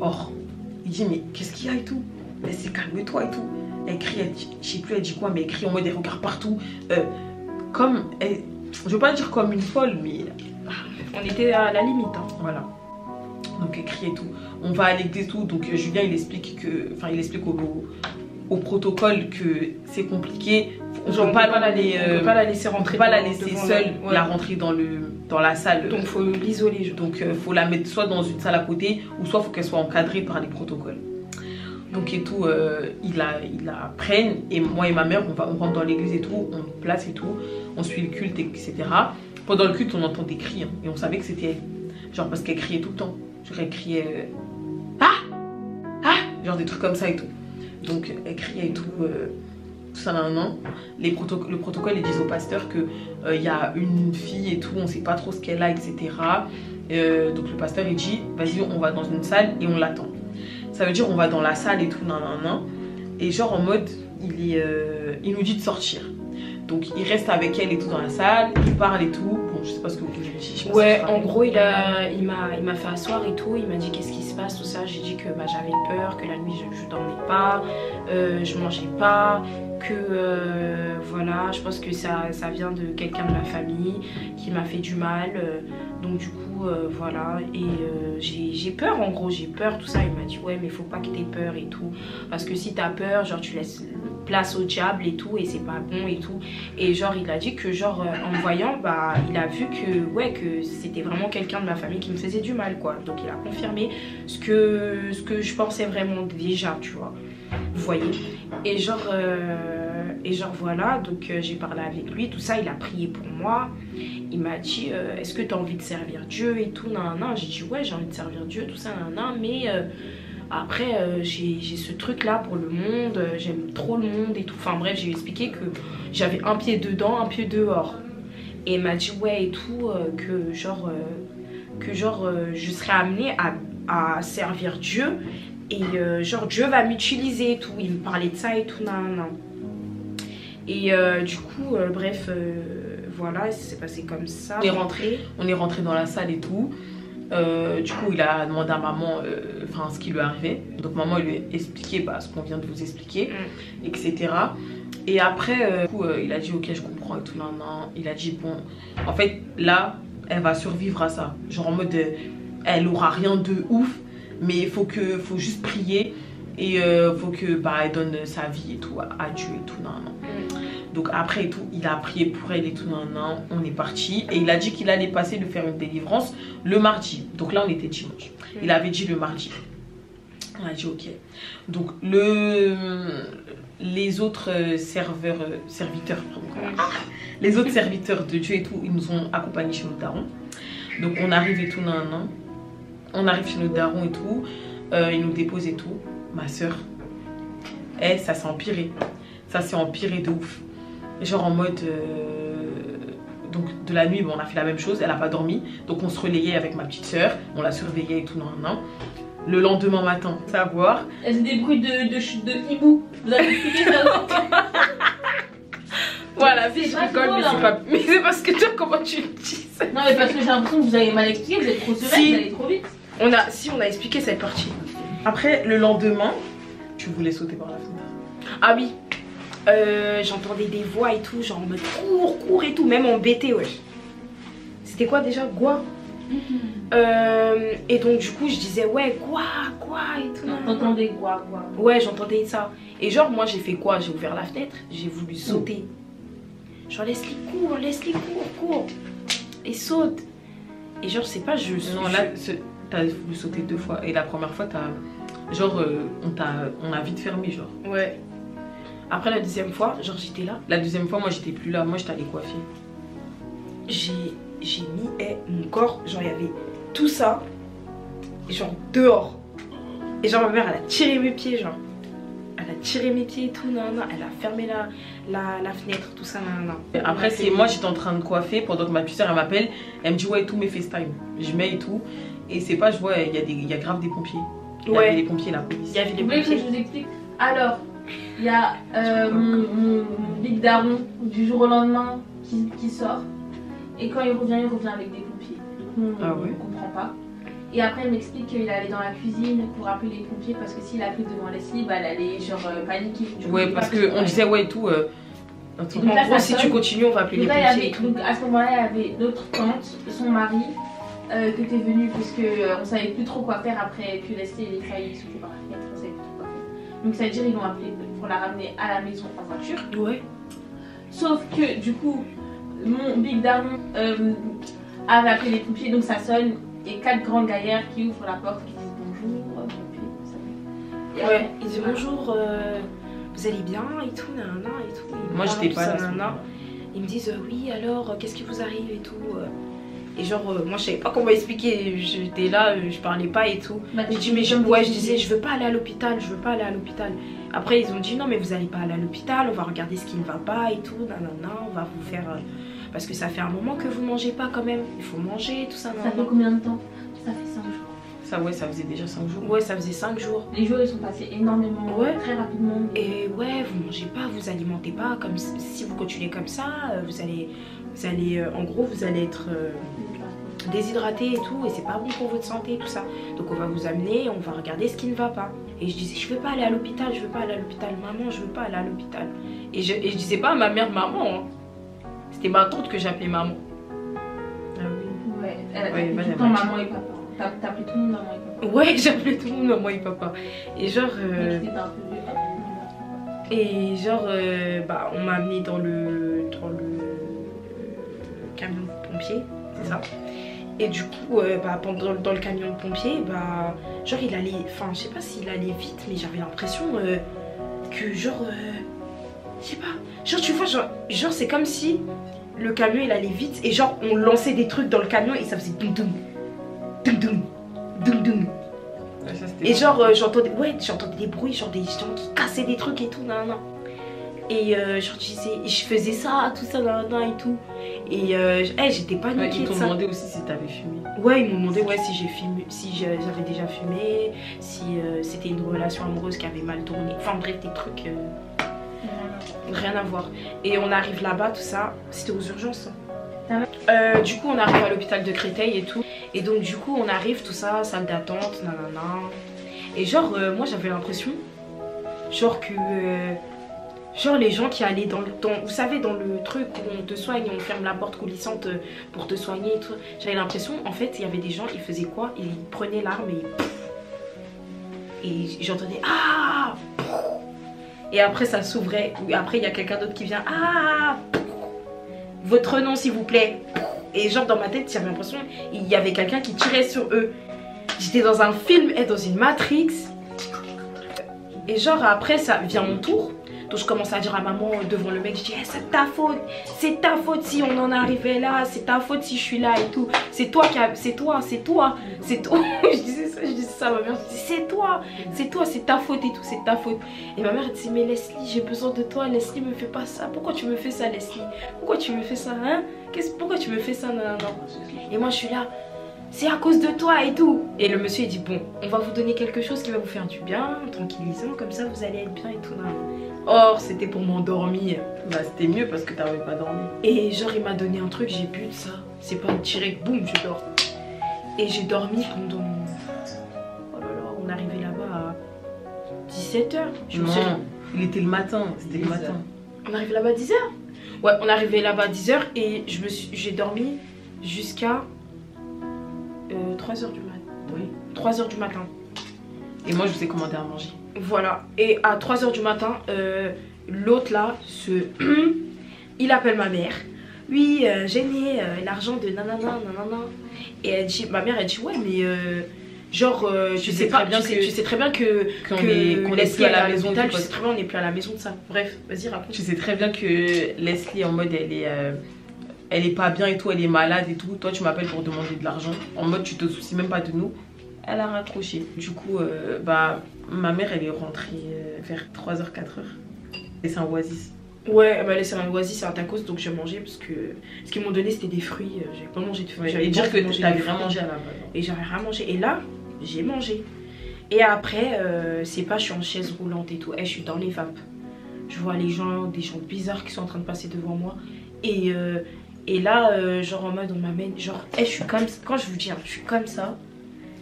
il dit mais qu'est-ce qu'il y a et tout. Elle dit calme-toi et tout. Elle crie, je sais plus elle dit quoi, mais elle crie en mode elle regarde partout. Comme, je veux pas dire comme une folle, mais on était à la limite. Hein. Voilà. Donc elle crie et tout. On va à l'église et tout, donc Julien il explique au protocole que c'est compliqué. Genre, on peut pas la laisser rentrer. On peut pas la laisser seule, la rentrer dans la salle. Donc faut l'isoler. Donc faut la mettre soit dans une salle à côté ou soit faut qu'elle soit encadrée par les protocoles. Donc et tout, ils la prennent et moi et ma mère on rentre dans l'église et tout, on place et tout, on suit le culte etc. Pendant le culte on entend des cris hein, et on savait que c'était elle. Genre parce qu'elle criait tout le temps. Genre elle criait genre des trucs comme ça et tout. Donc elle criait et tout. Tout ça maintenant, le protocole ils disent au pasteur que y a une fille et tout, on sait pas trop ce qu'elle a etc. Donc le pasteur il dit vas-y on va dans une salle et on l'attend. Ça veut dire on va dans la salle et tout et genre en mode il nous dit de sortir. Donc il reste avec elle et tout dans la salle, il parle et tout. Bon je sais pas ce que vous voulez dire. Ouais en gros il m'a fait asseoir et tout, il m'a dit qu'est-ce qui se passe tout ça. J'ai dit que j'avais peur, que la nuit je dormais pas, je mangeais pas, que voilà je pense que ça vient de quelqu'un de ma famille qui m'a fait du mal, donc du coup voilà et j'ai peur en gros, j'ai peur tout ça. Il m'a dit ouais mais faut pas que t'aies peur et tout parce que si t'as peur genre tu laisses place au diable et tout et c'est pas bon et tout. Et genre il a dit que genre en voyant il a vu que ouais que c'était vraiment quelqu'un de ma famille qui me faisait du mal quoi. Donc il a confirmé ce que je pensais vraiment déjà tu vois, vous voyez. Et genre voilà donc j'ai parlé avec lui tout ça, il a prié pour moi, il m'a dit est-ce que tu as envie de servir Dieu et tout j'ai dit ouais j'ai envie de servir Dieu tout ça mais après j'ai ce truc là pour le monde, j'aime trop le monde et tout, enfin bref j'ai expliqué que j'avais un pied dedans un pied dehors et il m'a dit ouais et tout que genre je serais amenée à servir Dieu et genre Dieu va m'utiliser et tout, il me parlait de ça et tout et du coup bref voilà c'est passé comme ça. On est rentré dans la salle et tout. Du coup il a demandé à maman ce qui lui arrivait, donc maman lui a expliqué ce qu'on vient de vous expliquer etc. Et après du coup, il a dit ok je comprends et tout il a dit bon en fait là elle va survivre à ça, genre en mode elle aura rien de ouf mais il faut juste prier et faut que elle donne sa vie et tout à Dieu et tout Donc après et tout, il a prié pour elle et tout, on est parti. Et il a dit qu'il allait passer lui faire une délivrance le mardi. Donc là, on était dimanche. Il avait dit le mardi. On a dit ok. Donc les autres serviteurs, les autres serviteurs de Dieu et tout, ils nous ont accompagnés chez notre daron. Donc on arrive et tout, on arrive chez notre daron et tout. Il nous dépose et tout. Ma soeur, ça s'est empiré. Ça s'est empiré de ouf. Genre en mode donc de la nuit on a fait la même chose, elle a pas dormi donc on se relayait avec ma petite soeur, on la surveillait et tout le lendemain matin savoir elle faisait des bruits de hibou, vous avez expliqué ça. voilà je rigole mais c'est parce que toi comment tu le dis ça. Non mais parce que j'ai l'impression que vous avez mal expliqué, vous êtes trop sereine, vous allez trop vite. On a expliqué cette partie. Après le lendemain tu voulais sauter par la fenêtre. Ah oui. J'entendais des voix et tout, genre en mode cours et tout, même en BT, ouais. C'était quoi déjà? Quoi et donc du coup je disais ouais quoi et tout. T'entendais quoi? Ouais j'entendais ça. Et genre moi j'ai fait quoi? J'ai ouvert la fenêtre, j'ai voulu sauter. Genre laisse-les cours et saute. Et genre je sais pas Non là t'as voulu sauter 2 fois et la première fois t'as genre on a vite fermé genre. Ouais. Après la deuxième fois, genre j'étais là. La deuxième fois, moi j'étais plus là, moi j'étais allée coiffer. J'ai mis mon corps, genre il y avait tout ça, et genre dehors. Et genre ma mère elle a tiré mes pieds, genre. Elle a tiré mes pieds et tout, elle a fermé la fenêtre, tout ça, Après c'est moi j'étais en train de coiffer pendant que ma petite soeur elle m'appelle, elle me dit ouais tout mes FaceTime. Je mets et tout, et c'est pas, je vois, il y a grave des pompiers. Il y avait les pompiers, la police. Il y avait des pompiers. Vous voulez que je vous explique? Alors. Il y a mon big daron du jour au lendemain qui sort. Et quand il revient avec des pompiers. Donc nous on ne comprend pas. Et après il m'explique qu'il allait dans la cuisine pour appeler les pompiers parce que s'il appelait devant Leslie, elle allait genre paniquer. Ouais parce qu'on disait ouais et tout. En gros si tu continues on va appeler les pompiers. Donc à ce moment là il y avait notre tante, son mari qui était venu parce qu'on savait plus trop quoi faire après que Leslie ait failli sauter par la fenêtre. On savait plus trop quoi faire. Donc ça veut dire ils l'ont appelé pour la ramener à la maison en voiture. Ouais. Sauf que du coup, mon big daron avait appelé les pompiers, donc ça sonne. Et 4 grands gaillards qui ouvrent la porte, qui disent bonjour, pompiers, vous savez. Ouais, ils disent bonjour, vous allez bien et tout, nanana et tout. Moi j'étais pas là. Ils me disent oui, alors qu'est-ce qui vous arrive et tout. Et genre, moi je savais pas comment expliquer, j'étais là, je parlais pas et tout. Bah, J'ai dit, mais je disais, je veux pas aller à l'hôpital, je veux pas aller à l'hôpital. Après, ils ont dit, non, mais vous allez pas aller à l'hôpital, on va regarder ce qui ne va pas et tout, nanana, on va vous faire. Parce que ça fait un moment que vous mangez pas quand même, il faut manger, tout ça. Ça fait combien de temps? Ça fait 5 jours. Ça, ouais, ça faisait déjà 5 jours. Ouais, ça faisait 5 jours. Les jours ils sont passés énormément, Ouais. très rapidement. Et ouais, vous mangez pas, vous alimentez pas, comme si vous continuez comme ça, vous allez en gros, vous allez être déshydraté et tout, et c'est pas bon pour votre santé, tout ça. Donc on va vous amener, on va regarder ce qui ne va pas. Et je disais, je veux pas aller à l'hôpital, je veux pas aller à l'hôpital, maman, je veux pas aller à l'hôpital. Et je disais pas à ma mère maman, hein. C'était ma tante que j'appelais maman. Ah oui. Ouais, elle a Ouais, tout bah, le temps maman et papa. T'as appelé tout le monde maman et papa. Ouais, j'appelais tout le monde maman et papa. Et genre... Mais tu t'étais un peu vieux, hop. Et genre, bah, on m'a amené dans le camion de pompier, c'est ça. Et du coup, bah, dans le camion de pompier, bah, genre il allait, enfin je sais pas s'il allait vite, mais j'avais l'impression que genre, je sais pas, genre tu vois, genre c'est comme si le camion il allait vite et genre on lançait des trucs dans le camion et ça faisait doum doum, doum doum, doum doum. Ouais, ça, Et genre j'entendais des bruits, genre des gens qui cassaient des trucs et tout, nan. Et genre je faisais ça, tout ça, nan, et tout. Et j'étais Ouais, paniquée ils de t'ont ça. demandé aussi si t'avais fumé. Ouais, ils m'ont demandé ouais, si j'ai fumé, si j'avais déjà fumé, si c'était une relation amoureuse qui avait mal tourné. Enfin bref, des trucs rien à voir. Et on arrive là-bas, tout ça, c'était aux urgences. Du coup, on arrive à l'hôpital de Créteil et tout. Et donc du coup, on arrive, tout ça, salle d'attente, nanana. Et genre, moi j'avais l'impression, genre que... genre les gens qui allaient vous savez, dans le truc où on te soigne, on ferme la porte coulissante pour te soigner et tout. J'avais l'impression, en fait, il y avait des gens, ils faisaient quoi? Ils prenaient l'arme et j'entendais ah. Et après ça s'ouvrait. Après il y a quelqu'un d'autre qui vient ah. Votre nom s'il vous plaît. Et genre dans ma tête, j'avais l'impression il y avait quelqu'un qui tirait sur eux. J'étais dans un film et dans une Matrix. Et genre après ça vient mon tour. Donc je commence à dire à maman devant le mec, je dis hey, c'est ta faute si on en est arrivé là, c'est ta faute si je suis là et tout. C'est toi qui a... c'est toi. Je disais ça à ma mère, je dis c'est toi, c'est ta faute et tout, c'est ta faute. Et ma mère elle dit mais Leslie, j'ai besoin de toi, Leslie me fais pas ça. Pourquoi tu me fais ça Leslie? Pourquoi tu me fais ça hein? Pourquoi tu me fais ça? Non. Et moi je suis là. C'est à cause de toi et tout. Et le monsieur il dit bon, on va vous donner quelque chose qui va vous faire du bien, tranquillisant, comme ça vous allez être bien et tout. Or c'était pour m'endormir. Bah c'était mieux parce que t'avais pas dormi. Et genre il m'a donné un truc, j'ai bu de ça. C'est pas direct, boum, je dors. Et j'ai dormi pendant... Oh là là, on arrivait là-bas à 17h. Non, il était le matin, c'était le matin. On arrivait là-bas à 10h? Ouais, on arrivait là-bas à 10h et j'ai dormi jusqu'à 3h du matin. Oui. 3h du matin. Et moi je vous ai commandé à manger. Voilà. Et à 3h du matin, l'autre là, il appelle ma mère. Oui, j'ai mis l'argent de nanana. Et elle dit, ma mère elle dit ouais mais genre tu sais très bien que qu'on est plus à la maison. Tu sais très bien on n'est plus à la maison de ça. Bref, vas-y raconte. Tu sais très bien que Leslie en mode elle est pas bien et tout, elle est malade et tout. Toi tu m'appelles pour demander de l'argent. En mode tu te soucies même pas de nous. Elle a raccroché. Du coup bah ma mère elle est rentrée vers 3h 4h. Et c'est un Oasis. Ouais, elle m'a laissé un Oasis, c'est un tacos donc j'ai mangé parce que ce qu'ils m'ont donné c'était des fruits. J'ai pas mangé de fruits. Et dire que t'avais rien mangé à la base. Et j'avais rien mangé. Et là, j'ai mangé. Et après, c'est pas je suis en chaise roulante et tout. Je suis dans les vapes. Je vois des gens bizarres qui sont en train de passer devant moi. Et là, genre en mode on m'amène. Genre, je suis comme ça. Quand je vous dis, je suis comme ça.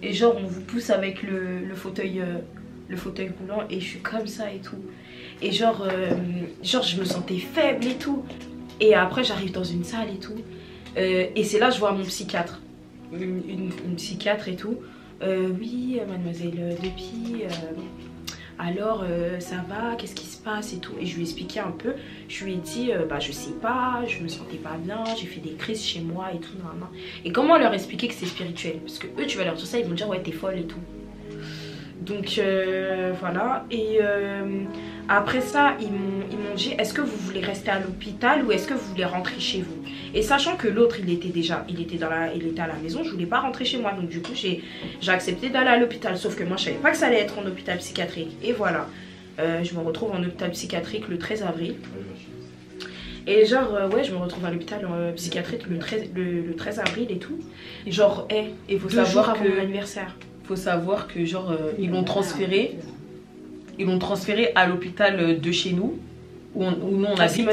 Et genre on vous pousse avec le fauteuil roulant. Et je suis comme ça et tout. Et genre je me sentais faible et tout. Et après j'arrive dans une salle et tout. Et c'est là je vois mon psychiatre. Une psychiatre et tout. Oui, mademoiselle Depi. alors ça va, qu'est-ce qui se passe et tout. Et je lui ai expliqué un peu, je lui ai dit bah je sais pas, je me sentais pas bien, j'ai fait des crises chez moi et tout, nan, nan. Et comment leur expliquer que c'est spirituel, parce que eux tu vas leur dire ça, ils vont dire ouais t'es folle et tout. Donc voilà, et après ça ils m'ont dit est-ce que vous voulez rester à l'hôpital ou est-ce que vous voulez rentrer chez vous. Et sachant que l'autre il était à la maison, je voulais pas rentrer chez moi, donc du coup j'ai accepté d'aller à l'hôpital, sauf que moi je savais pas que ça allait être en hôpital psychiatrique. Et voilà, je me retrouve en hôpital psychiatrique le 13 avril. Et genre ouais je me retrouve à l'hôpital psychiatrique le 13 avril et tout. Et genre il faut 2 savoir jours avant que mon anniversaire. Faut savoir que genre ils l'ont transféré à l'hôpital de chez nous où nous on habite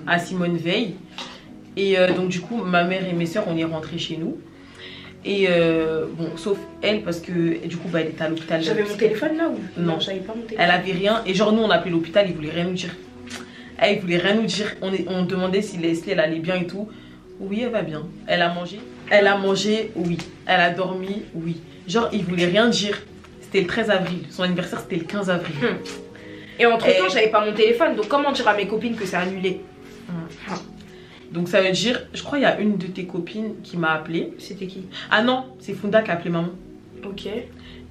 à Simone Veil. Et donc du coup ma mère et mes soeurs on est rentrés chez nous. Et bon sauf elle parce que du coup bah, elle était à l'hôpital. J'avais mon téléphone là ou non, j'avais pas mon téléphone. Elle avait rien et genre nous on appelait l'hôpital, ils voulaient rien nous dire. Elle voulait rien nous dire, on demandait si Leslie elle allait bien et tout. Oui elle va bien. Elle a mangé, oui. Elle a dormi, oui. Genre ils voulaient rien dire. C'était le 13 avril, son anniversaire c'était le 15 avril. Et entre temps j'avais pas mon téléphone, donc comment dire à mes copines que c'est annulé? Donc ça veut dire, je crois il y a une de tes copines qui m'a appelé. C'était qui? Ah non, c'est Funda qui a appelé maman. Ok.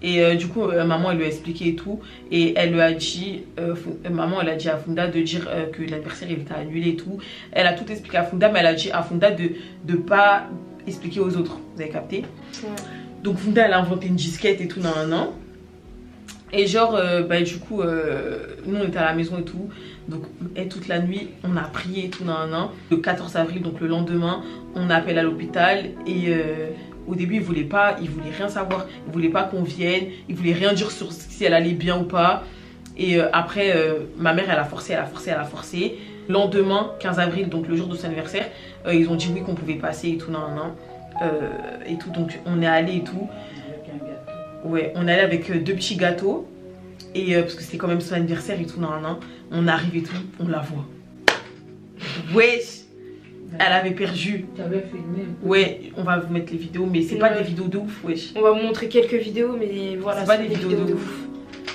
Et du coup maman elle lui a expliqué et tout. Et elle lui a dit, maman elle a dit à Funda de dire que l'anniversaire il était annulé et tout. Elle a tout expliqué à Funda, mais elle a dit à Funda de pas expliquer aux autres. Vous avez capté? Ouais. Donc Funda elle a inventé une disquette et tout dans un an. Et genre bah du coup nous on était à la maison et tout. Donc toute la nuit on a prié et tout dans un an. Le 14 avril donc le lendemain on appelle à l'hôpital. Et au début il voulait rien savoir. Il voulait pas qu'on vienne. Il voulait rien dire sur si elle allait bien ou pas. Et après ma mère elle a forcé. Lendemain 15 avril donc le jour de son anniversaire ils ont dit oui qu'on pouvait passer et tout dans un an. Et tout donc on est allé et tout. Ouais, on est allé avec 2 petits gâteaux. Et parce que c'était quand même son anniversaire et tout dans un an. On arrive et tout, on la voit. Wesh, elle avait perdu. Ouais, on va vous mettre les vidéos, mais c'est pas des vidéos de ouf, wesh. On va vous montrer quelques vidéos, mais voilà, c'est pas des vidéos de ouf.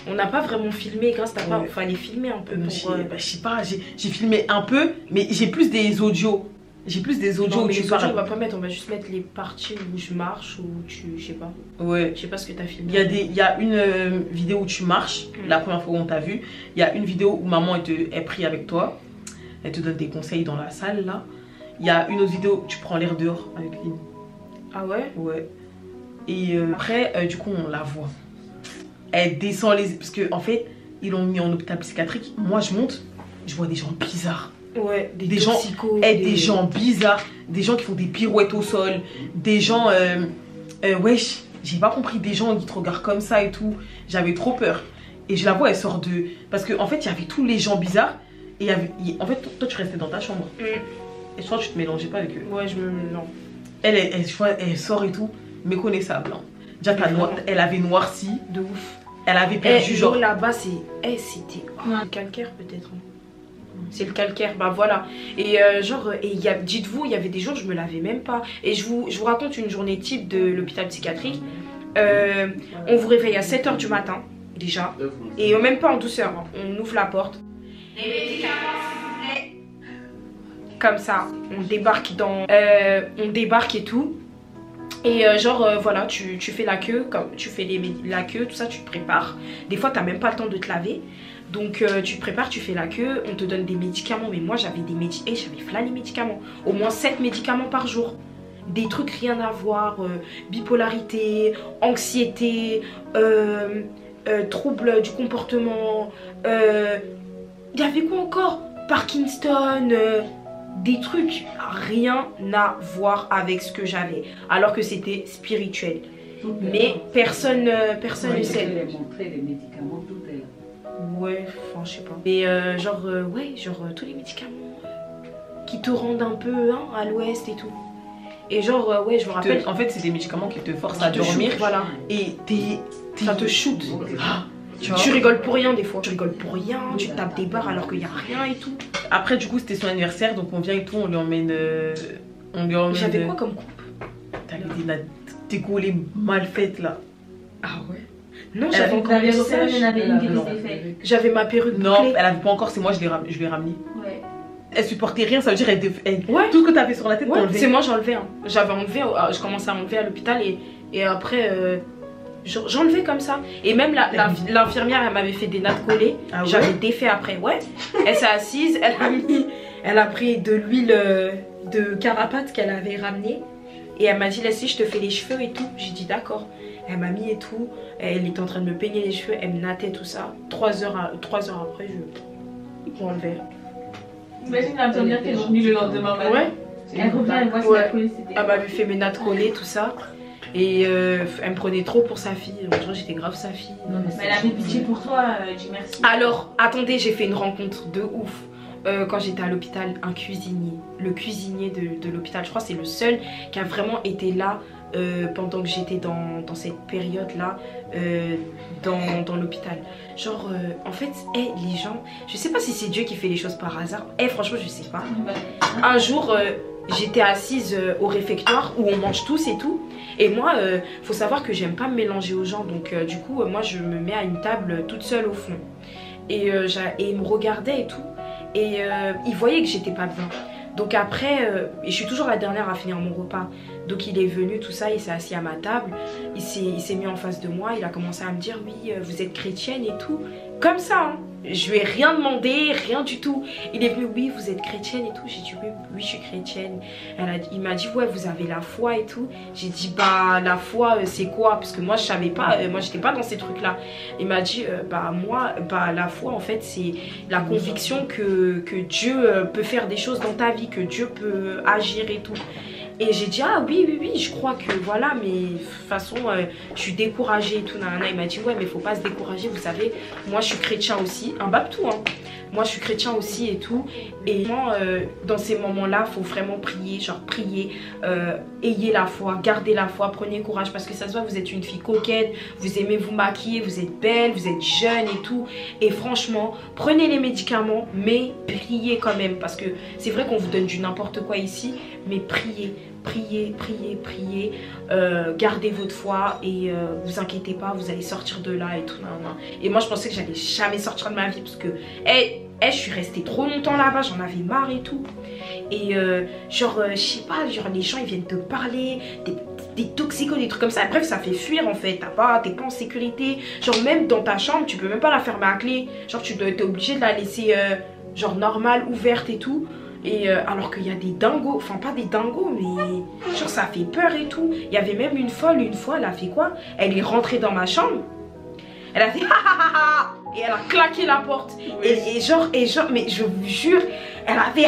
On n'a pas vraiment filmé, grâce à pas. Enfin, les filmer un peu pour. Bah, je sais pas, j'ai filmé un peu, mais j'ai plus des audios. J'ai plus des audios où tu parles. On va pas mettre, on va juste mettre les parties où je marche ou je sais pas. Ouais. Je sais pas ce que t'as filmé. Il y a une vidéo où tu marches, la première fois où on t'a vu. Il y a une vidéo où maman elle prie avec toi. Elle te donne des conseils dans la salle là. Il y a une autre vidéo où tu prends l'air dehors avec Lynn. Ah ouais? Ouais. Et après, du coup, on la voit. Elle descend les... Parce que en fait, ils l'ont mis en hôpital psychiatrique. Moi, je monte, je vois des gens bizarres. Ouais, des gens, des gens bizarres, des gens qui font des pirouettes au sol, des gens, wesh, j'ai pas compris, des gens qui te regardent comme ça et tout, j'avais trop peur. Et je la vois, elle sort de, parce qu'en fait, il y avait tous les gens bizarres, et en fait, toi, tu restais dans ta chambre. Et je crois que tu te mélangeais pas avec eux. Ouais, non. Elle sort et tout, méconnaissable. Hein. Déjà, elle avait noirci. De ouf. Elle avait perdu, genre. Là-bas, c'était le calcaire peut-être. C'est le calcaire, bah voilà. Et genre, dites-vous, il y avait des jours, je me lavais même pas. Et je vous raconte une journée type de l'hôpital psychiatrique. On vous réveille à 7 h du matin, déjà. Et même pas en douceur, hein. On ouvre la porte. Les médicaments, s'il vous plaît. Comme ça, on débarque on débarque et tout. Et genre voilà, tu fais la queue, comme tu fais la queue, tout ça, tu te prépares. Des fois, t'as même pas le temps de te laver. Donc tu te prépares, tu fais la queue, on te donne des médicaments. Mais moi j'avais j'avais plein les médicaments. Au moins 7 médicaments par jour. Des trucs rien à voir, bipolarité, anxiété, troubles du comportement. Il y avait quoi encore? Parkinson, des trucs rien à voir avec ce que j'avais. Alors que c'était spirituel. Mais personne ne sait. Les médicaments, tout est là. Ouais, enfin je sais pas. Mais genre, tous les médicaments qui te rendent un peu à l'ouest et tout. Et genre, ouais, je me rappelle. En fait, c'est des médicaments qui te forcent à dormir. Voilà. Et ça te shoot. Tu rigoles pour rien des fois. Tu rigoles pour rien, tu tapes des barres alors qu'il n'y a rien et tout. Après, du coup, c'était son anniversaire, donc on vient et tout, on lui emmène. J'avais quoi comme coupe? T'avais des décollées mal faites là. Ah ouais? Non, j'avais encore T'avais une refait, il y en avait une qui Non. s'était faite. J'avais ma perruque Non, bouclée. elle avait pas encore, c'est moi, je lui ai ramené. Ouais. Elle supportait rien, ça veut dire Ouais. tout ce que t'avais sur la tête, Ouais, t'enlevais. c'est moi j'enlevais. Hein. J'avais enlevé, je commençais à enlever à l'hôpital et après j'enlevais comme ça. Et même l'infirmière elle m'avait fait des nattes collées. Ah ouais? J'avais défait après. Ouais. Elle s'est assise, elle a pris de l'huile de carapate qu'elle avait ramenée et elle m'a dit laisse-y je te fais les cheveux et tout. J'ai dit d'accord. Elle m'a mis et tout. Elle était en train de me peigner les cheveux, elle me nattait tout ça. 3 heures après j'enlevais. Imagine l'infirmière qui est revenue le lendemain matin. Ouais. Elle revient, elle voit si Ouais. la police c'était. Elle m'avait fait mes nattes collées, tout ça. Et elle me prenait trop pour sa fille. Donc, genre, j'étais grave sa fille. Non, mais Mais elle avait pitié pour toi, dis merci. Alors, attendez, j'ai fait une rencontre de ouf. Quand j'étais à l'hôpital, un cuisinier. Le cuisinier de l'hôpital. Je crois que c'est le seul qui a vraiment été là pendant que j'étais dans cette période-là dans l'hôpital. Genre, en fait, les gens... Je sais pas si c'est Dieu qui fait les choses par hasard. Franchement, je sais pas. Un jour, j'étais assise au réfectoire où on mange tous et tout. Et moi, faut savoir que j'aime pas me mélanger aux gens. Donc, du coup, moi, je me mets à une table toute seule au fond. Et il me regardait et tout. Et il voyait que j'étais pas bien. Donc après, et je suis toujours la dernière à finir mon repas. Donc il est venu, tout ça, il s'est assis à ma table. Il s'est mis en face de moi. Il a commencé à me dire, oui, vous êtes chrétienne et tout. Comme ça, hein. Je lui ai rien demandé, rien du tout. Il est venu, oui, vous êtes chrétienne et tout. J'ai dit, oui, je suis chrétienne. Il m'a dit, ouais, vous avez la foi et tout. J'ai dit, bah, la foi, c'est quoi? Parce que moi, je savais pas, moi, j'étais pas dans ces trucs-là. Il m'a dit, la foi, en fait, c'est la conviction que Dieu peut faire des choses dans ta vie, que Dieu peut agir et tout. Et j'ai dit, ah oui, je crois que voilà, mais de toute façon, je suis découragée et tout. Nanana. Il m'a dit, ouais, mais faut pas se décourager, vous savez, moi je suis chrétien aussi, un baptou, hein. Moi je suis chrétien aussi et tout. Et moi, dans ces moments-là, faut vraiment prier, genre prier, ayez la foi, gardez la foi, prenez courage parce que ça se voit, vous êtes une fille coquette, vous aimez vous maquiller, vous êtes belle, vous êtes jeune et tout. Et franchement, prenez les médicaments, mais priez quand même parce que c'est vrai qu'on vous donne du n'importe quoi ici, mais priez. Priez, gardez votre foi et vous inquiétez pas, vous allez sortir de là et tout. Et moi je pensais que j'allais jamais sortir de ma vie parce que je suis restée trop longtemps là-bas, j'en avais marre et tout. Et je sais pas, genre les gens ils viennent te parler, des toxicos, des trucs comme ça. Bref, ça fait fuir en fait, t'es pas en sécurité. Genre même dans ta chambre, tu peux même pas la fermer à clé. Genre t'es obligé de la laisser genre normale, ouverte et tout. Et alors qu'il y a des dingos, enfin pas des dingos mais genre ça fait peur et tout. Il y avait même une folle une fois, elle a fait quoi? Elle est rentrée dans ma chambre, elle a fait et elle a claqué la porte. Et genre mais je vous jure, elle a fait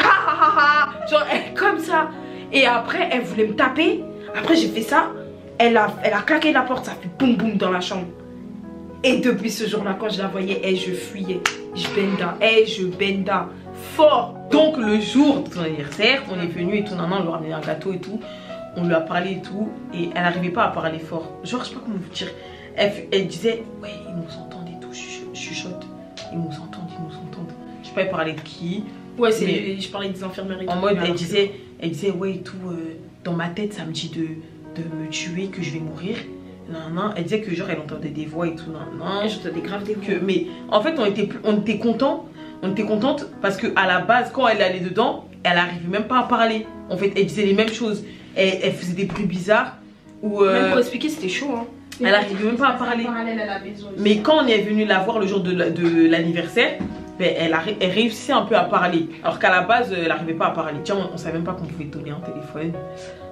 genre comme ça. Et après elle voulait me taper. Après j'ai fait ça, elle a claqué la porte, ça fait boum boum dans la chambre. Et depuis ce jour-là quand je la voyais, je fuyais, je benda fort. Donc le jour de son anniversaire, on est venu et tout, on lui a ramené un gâteau et tout, on lui a parlé et tout, et elle n'arrivait pas à parler fort. Genre je sais pas comment vous dire, elle disait ouais ils nous entendent et tout, je chuchote, ils nous entendent. Je sais pas elle parlait de qui. Ouais je parlais des infirmières et tout. En mode elle disait ouais et tout, dans ma tête ça me dit de me tuer, que je vais mourir. Non, elle disait que genre elle entendait des voix et tout. Non, j'entendais grave des voix. Mais en fait on était contente parce que à la base quand elle allait dedans, elle arrivait même pas à parler. En fait elle disait les mêmes choses, elle faisait des bruits bizarres ou même pour expliquer c'était chaud hein. Elle arrivait même pas à parler. Mais quand on est venu la voir le jour de l'anniversaire, ben, elle réussissait un peu à parler. Alors qu'à la base elle n'arrivait pas à parler. Tiens, on savait même pas qu'on pouvait donner un téléphone.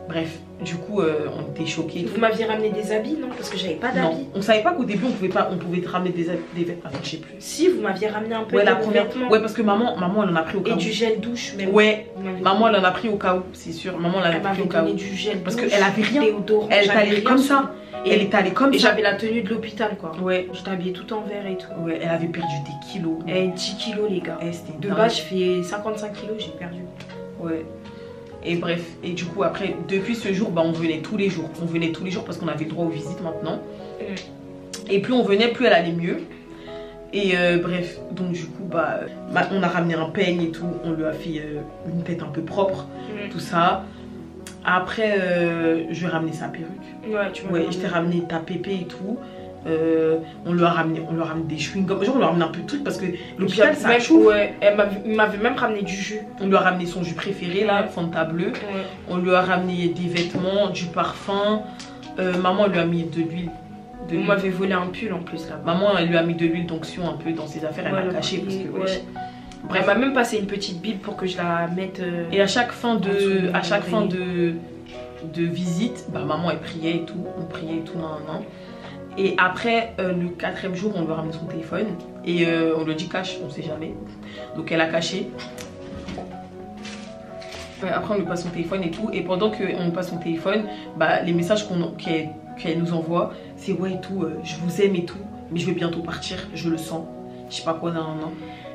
Bref, du coup, on était choqués. Vous m'aviez ramené des habits, non? Parce que j'avais pas d'habits. Non, on savait pas qu'au début on pouvait te ramener des vêtements. Je sais plus. Si, vous m'aviez ramené un peu ouais, de la première. vêtements. Ouais, parce que maman elle en a pris au cas où. Et du gel douche même. Ouais, maman elle en a pris au cas où, c'est sûr. Maman elle en a pris au cas où. Du gel parce douche, qu'elle avait rien. Déodorant, elle est allée comme ça. Elle est allée comme ça. Et j'avais la tenue de l'hôpital quoi. Ouais. J'étais habillée tout en vert et tout. Ouais, elle avait perdu des kilos. 10 kilos les gars. De base je fais 55 kilos, j'ai perdu. Ouais. Et bref, et du coup après, depuis ce jour, bah, on venait tous les jours. On venait tous les jours parce qu'on avait le droit aux visites maintenant. Et plus on venait, plus elle allait mieux. Et bref, donc du coup, bah, on a ramené un peigne et tout. On lui a fait une tête un peu propre, tout ça. Après, je lui ai ramené sa perruque. Ouais, tu m'as ouais, je t'ai ramené ta pépé et tout. On lui a ramené des chewing-gums. Genre, on lui a ramené un peu de trucs parce que l'hôpital, ça chauffe. Ouais, il m'avait même ramené du jus. On lui a ramené son jus préféré, là, Fanta bleu. Ouais. On lui a ramené des vêtements, du parfum. Maman, elle lui a mis de l'huile. On m'avait volé un pull en plus là-bas. Maman, elle lui a mis de l'huile d'onction un peu dans ses affaires. Elle l'a caché parce que, ouais. Bref, elle m'a même passé une petite bible pour que je la mette. Et à chaque fin de visite, bah, maman, elle priait et tout. On priait et tout, nan. Et après, le 4e jour, on lui a ramené son téléphone. Et on lui a dit cache, on sait jamais. Donc elle a caché. Après, on lui passe son téléphone et tout. Et pendant qu'on lui passe son téléphone, bah, les messages qu'elle nous envoie, c'est ouais et tout, je vous aime et tout. Mais je vais bientôt partir, je le sens. Je sais pas quoi, nan.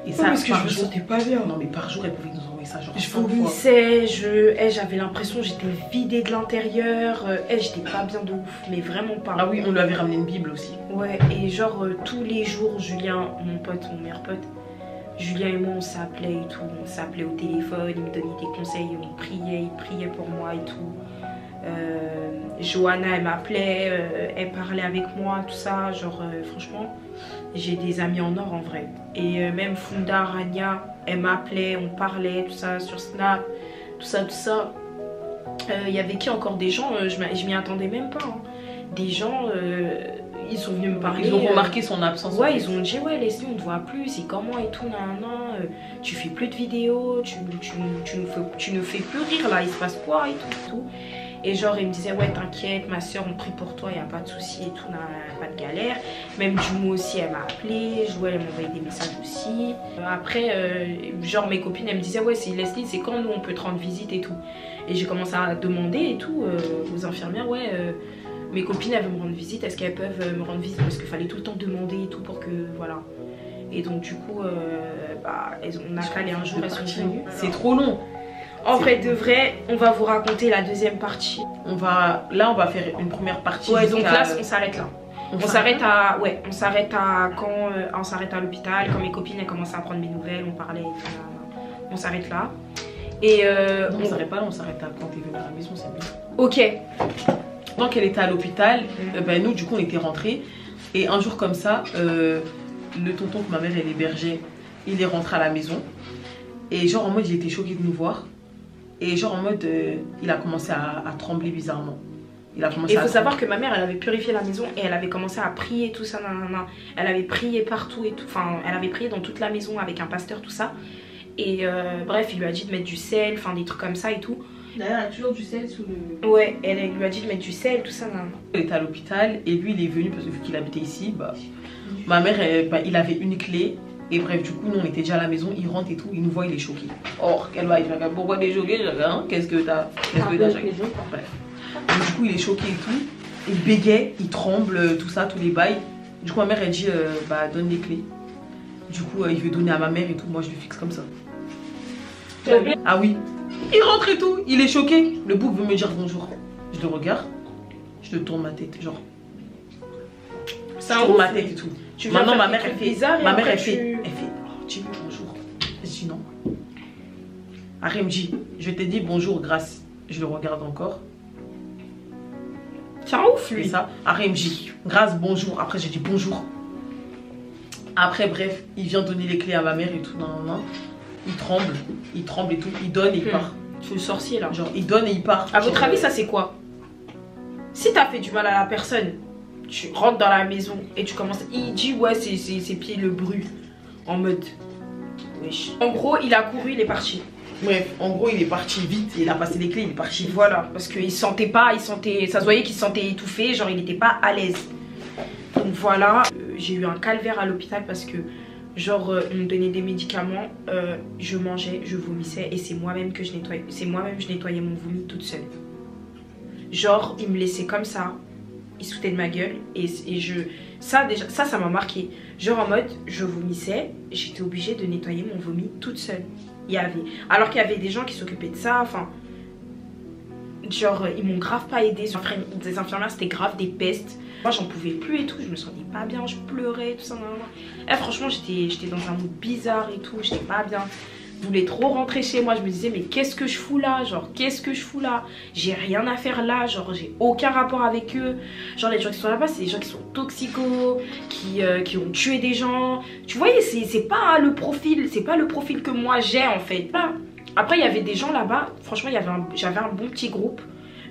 Et ça, parce que je me sentais pas bien. Non, mais par jour, elle pouvait nous envoyer ça. Genre, je vomissais, j'avais l'impression que j'étais vidée de l'intérieur. J'étais pas bien de ouf, mais vraiment pas. Ah oui, on lui avait ramené une Bible aussi. Ouais, et genre, tous les jours, Julien, mon pote, mon meilleur pote, Julien et moi, on s'appelait et tout. On s'appelait au téléphone, il me donnait des conseils, on priait, il priait pour moi et tout. Johanna, elle m'appelait, elle parlait avec moi, tout ça. Genre, franchement, j'ai des amis en or en vrai. Et même Funda, Rania, elle m'appelait, on parlait, tout ça, sur Snap, tout ça. Il y avait qui encore des gens, je m'y attendais même pas. Hein. Des gens, ils sont venus me parler. Ils ont remarqué son absence. Ouais, ils ont dit ouais Leslie, on te voit plus, c'est comment et tout, tu fais plus de vidéos, tu ne fais plus rire là, il se passe quoi et tout. Et genre il me disait ouais t'inquiète ma soeur, on prie pour toi, y a pas de souci et tout, pas de galère. Même Jumo aussi elle m'a appelé, Joël elle m'a envoyé des messages aussi. Après genre mes copines elles me disaient ouais c'est Leslie, c'est quand nous on peut te rendre visite et tout. Et j'ai commencé à demander et tout aux infirmières ouais mes copines elles veulent me rendre visite, est-ce qu'elles peuvent me rendre visite parce qu'il fallait tout le temps demander et tout pour que voilà. Et donc du coup on a calé un jour, elles sont venues. C'est trop long. En vrai de vrai, on va vous raconter la deuxième partie. Là on va faire une première partie. Ouais, donc là on s'arrête là. On s'arrête à l'hôpital, quand mes copines elles commençaient à prendre mes nouvelles, on parlait, on s'arrête là. Et on s'arrête pas là, on s'arrête à quand t'es venue à la maison, c'est bien. Ok. Tant qu'elle était à l'hôpital, nous du coup on était rentrés. Et un jour comme ça, le tonton que ma mère elle hébergeait, il est rentré à la maison. Et genre en mode il était choqué de nous voir. Et genre en mode il a commencé à trembler bizarrement. Il faut savoir que ma mère elle avait purifié la maison et elle avait commencé à prier tout ça, elle avait prié partout et tout, enfin elle avait prié dans toute la maison avec un pasteur tout ça. Et bref il lui a dit de mettre du sel, enfin des trucs comme ça et tout. D'ailleurs elle a toujours du sel sous le... Ouais, elle lui a dit de mettre du sel, tout ça. Elle était à l'hôpital et lui il est venu parce que vu qu'il habitait ici, ma mère il avait une clé. Et bref, du coup, nous on était déjà à la maison, il rentre et tout, il nous voit, il est choqué. Or, qu'elle va, il fait pourquoi t'es choqué, hein? Qu'est-ce que t'as choqué? Bref. Donc, du coup, il est choqué et tout, il bégaye, il tremble, tout ça, tous les bails. Du coup, ma mère elle dit, donne les clés. Du coup, il veut donner à ma mère et tout, moi je le fixe comme ça. Ah oui, il rentre et tout, il est choqué. Le bouc veut me dire bonjour. Je le regarde, je le tourne ma tête, genre. Ça tourne ma tête et tout. Maintenant ma mère elle fait bizarre. Ma mère elle fait oh, dis bonjour. Je dis non. Après elle me dit je t'ai dit bonjour grâce. Je le regarde encore. Tiens ouf lui. Ça. Après il me dit grâce bonjour. Après j'ai dit bonjour. Après bref il vient donner les clés à ma mère et tout. Non. Il tremble et tout. Il donne et il part. C'est le sorcier là. Genre il donne et il part. À votre avis ça c'est quoi? Si t'as fait du mal à la personne, tu rentres dans la maison et tu commences. Il dit ouais ses pieds le bruit. En mode wesh. En gros il a couru, il est parti. Bref, en gros il est parti vite, il a passé les clés, il est parti. Voilà, parce qu'il sentait pas, ça se voyait qu'il se sentait étouffé, genre il était pas à l'aise. Donc voilà, j'ai eu un calvaire à l'hôpital parce que genre on me donnait des médicaments, je mangeais, je vomissais et c'est moi-même que je nettoyais. C'est moi-même je nettoyais mon vomi toute seule. Genre il me laissait comme ça. Il se foutait de ma gueule et ça m'a marqué. Genre en mode je vomissais, j'étais obligée de nettoyer mon vomi toute seule. Alors qu'il y avait des gens qui s'occupaient de ça, enfin genre ils m'ont grave pas aidé. Des infirmières c'était grave des pestes. Moi j'en pouvais plus et tout, je me sentais pas bien, je pleurais tout ça. Et franchement j'étais dans un mood bizarre et tout, j'étais pas bien. Je voulais trop rentrer chez moi. Je me disais, mais qu'est-ce que je fous là? Genre, qu'est-ce que je fous là? J'ai rien à faire là. Genre, j'ai aucun rapport avec eux. Genre, les gens qui sont là-bas, c'est des gens qui sont toxicos, qui ont tué des gens. Tu vois, c'est pas le profil, c'est pas le profil que moi j'ai en fait. Après, il y avait des gens là-bas. Franchement, j'avais un bon petit groupe,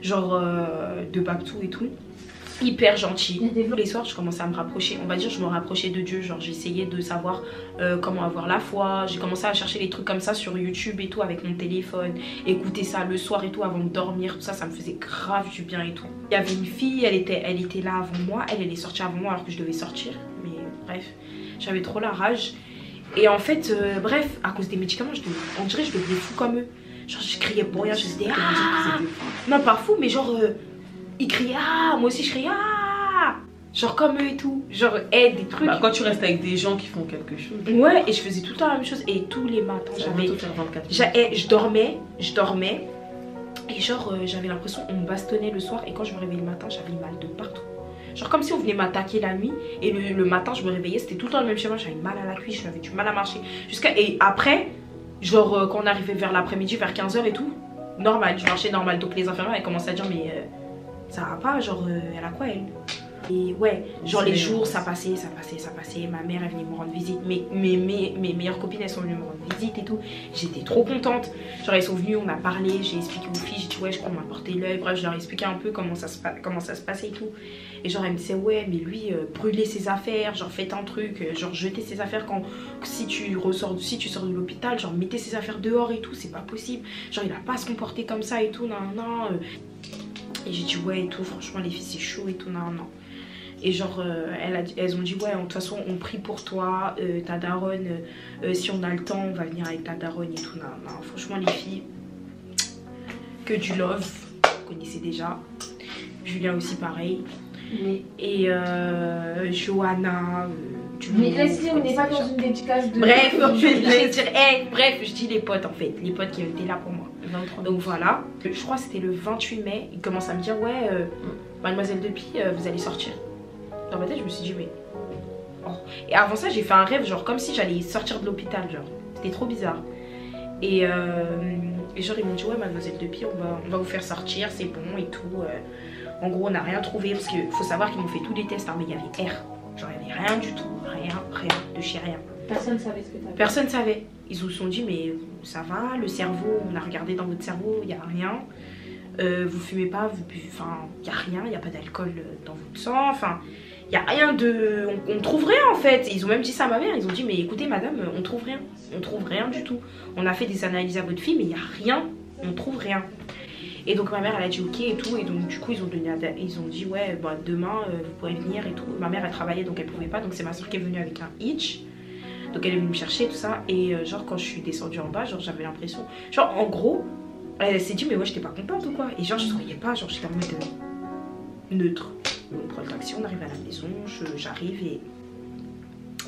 genre de Babtou et tout. Hyper gentil. Les soirs, je commençais à me rapprocher, on va dire, je me rapprochais de Dieu. Genre, j'essayais de savoir comment avoir la foi. J'ai commencé à chercher des trucs comme ça sur YouTube et tout avec mon téléphone. Écouter ça le soir et tout avant de dormir. Tout ça, ça me faisait grave du bien et tout. Il y avait une fille, elle était là avant moi. Elle est sortie avant moi alors que je devais sortir. Mais bref, j'avais trop la rage. Et en fait, bref, à cause des médicaments, on dirait que je devenais fou comme eux. Genre, je criais pour rien, je disais ah. Non, pas fou, mais genre. Ils criaient ah, moi aussi je criais ah, genre comme eux et tout, genre des trucs. Bah, quand tu restes avec des gens qui font quelque chose. Ouais, et je faisais tout le temps la même chose et tous les matins je dormais et genre j'avais l'impression on me bastonnait le soir et quand je me réveillais le matin j'avais mal de partout. Genre comme si on venait m'attaquer la nuit et le matin je me réveillais, c'était tout le temps le même schéma, j'avais mal à la cuisse, j'avais du mal à marcher et après genre quand on arrivait vers l'après-midi vers 15 h et tout, normal, je marchais normal, donc les infirmières elles commençaient à dire mais ça va pas, genre elle a quoi elle? Et ouais, genre les jours ça passait, ma mère elle venait me rendre visite, mes meilleures copines elles sont venues me rendre visite et tout, j'étais trop contente, genre elles sont venues, on a parlé, j'ai expliqué aux filles, j'ai dit ouais je crois qu'on m'a porté l'œil, bref je leur ai expliqué un peu comment ça se passait et tout, et genre elle me disait ouais mais lui brûler ses affaires, genre faites un truc, genre jeter ses affaires si tu sors de l'hôpital, genre mettez ses affaires dehors et tout, c'est pas possible, genre il a pas à se comporter comme ça et tout, non. Et j'ai dit ouais et tout, franchement les filles c'est chaud et tout, non. Et genre elles ont dit ouais de toute façon on prie pour toi, ta daronne, si on a le temps on va venir avec ta daronne et tout, non. Franchement les filles, que du love, vous connaissez déjà. Julien aussi pareil. Oui. Et Johanna, mais laisse-les, on n'est pas dans une dédicace de... Bref, je dis les potes en fait, les potes qui étaient là pour moi. 23. Donc voilà, je crois que c'était le 28 mai, il commence à me dire ouais, mademoiselle Depie, vous allez sortir. Dans ma tête je me suis dit mais... Oh. Et avant ça j'ai fait un rêve genre comme si j'allais sortir de l'hôpital, genre c'était trop bizarre. Et genre ils m'ont dit ouais mademoiselle Depie, on va vous faire sortir, c'est bon et tout. En gros on n'a rien trouvé parce qu'il faut savoir qu'ils m'ont fait tous les tests hein, mais il y avait R. Genre il n'y avait rien du tout, rien, de chez rien. Personne savait ce que t'avais. Personne savait. Ils se sont dit mais ça va, le cerveau, on a regardé dans votre cerveau, il n'y a rien. Vous fumez pas, enfin il n'y a rien, il n'y a pas d'alcool dans votre sang, enfin il n'y a rien de... On trouve rien en fait. Ils ont même dit ça à ma mère, ils ont dit mais écoutez madame, on trouve rien du tout. On a fait des analyses à votre fille mais il n'y a rien, on trouve rien. Et donc ma mère elle a dit ok et tout, et donc du coup ils ont dit ouais bah, demain vous pourrez venir et tout. Ma mère elle travaillait donc elle pouvait pas, donc c'est ma soeur qui est venue avec un hitch. Donc elle est venue me chercher tout ça, et genre quand je suis descendue en bas, genre j'avais l'impression, genre en gros elle s'est dit mais ouais j'étais pas contente ou quoi, et genre je souriais pas, genre j'étais en mode neutre. On prend le taxi, on arrive à la maison, j'arrive et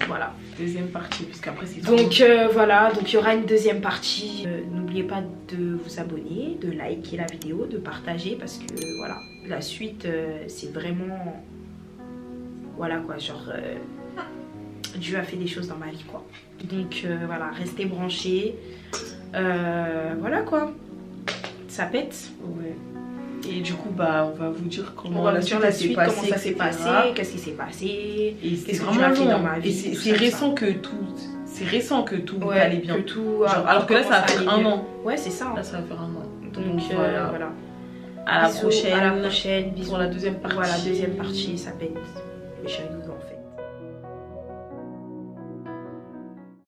voilà. Deuxième partie, puisqu'après c'est donc voilà, donc il y aura une deuxième partie. N'oubliez pas de vous abonner, de liker la vidéo, de partager, parce que voilà, la suite c'est vraiment, voilà quoi, genre Dieu a fait des choses dans ma vie quoi. Donc voilà, restez branchés, voilà quoi, ça pète. Ouais. Et du coup bah on va vous dire comment la suite comment ça s'est passé, qu'est-ce qui s'est passé, et c'est vraiment long dans ma vie. C'est récent que tout ouais, allait bien, que tout, genre, alors que là ça va faire un an. Ouais c'est ça, là ça va faire un an. Donc voilà. À la prochaine bisous pour la deuxième partie. Voilà, deuxième partie, ça pète. Les chéris.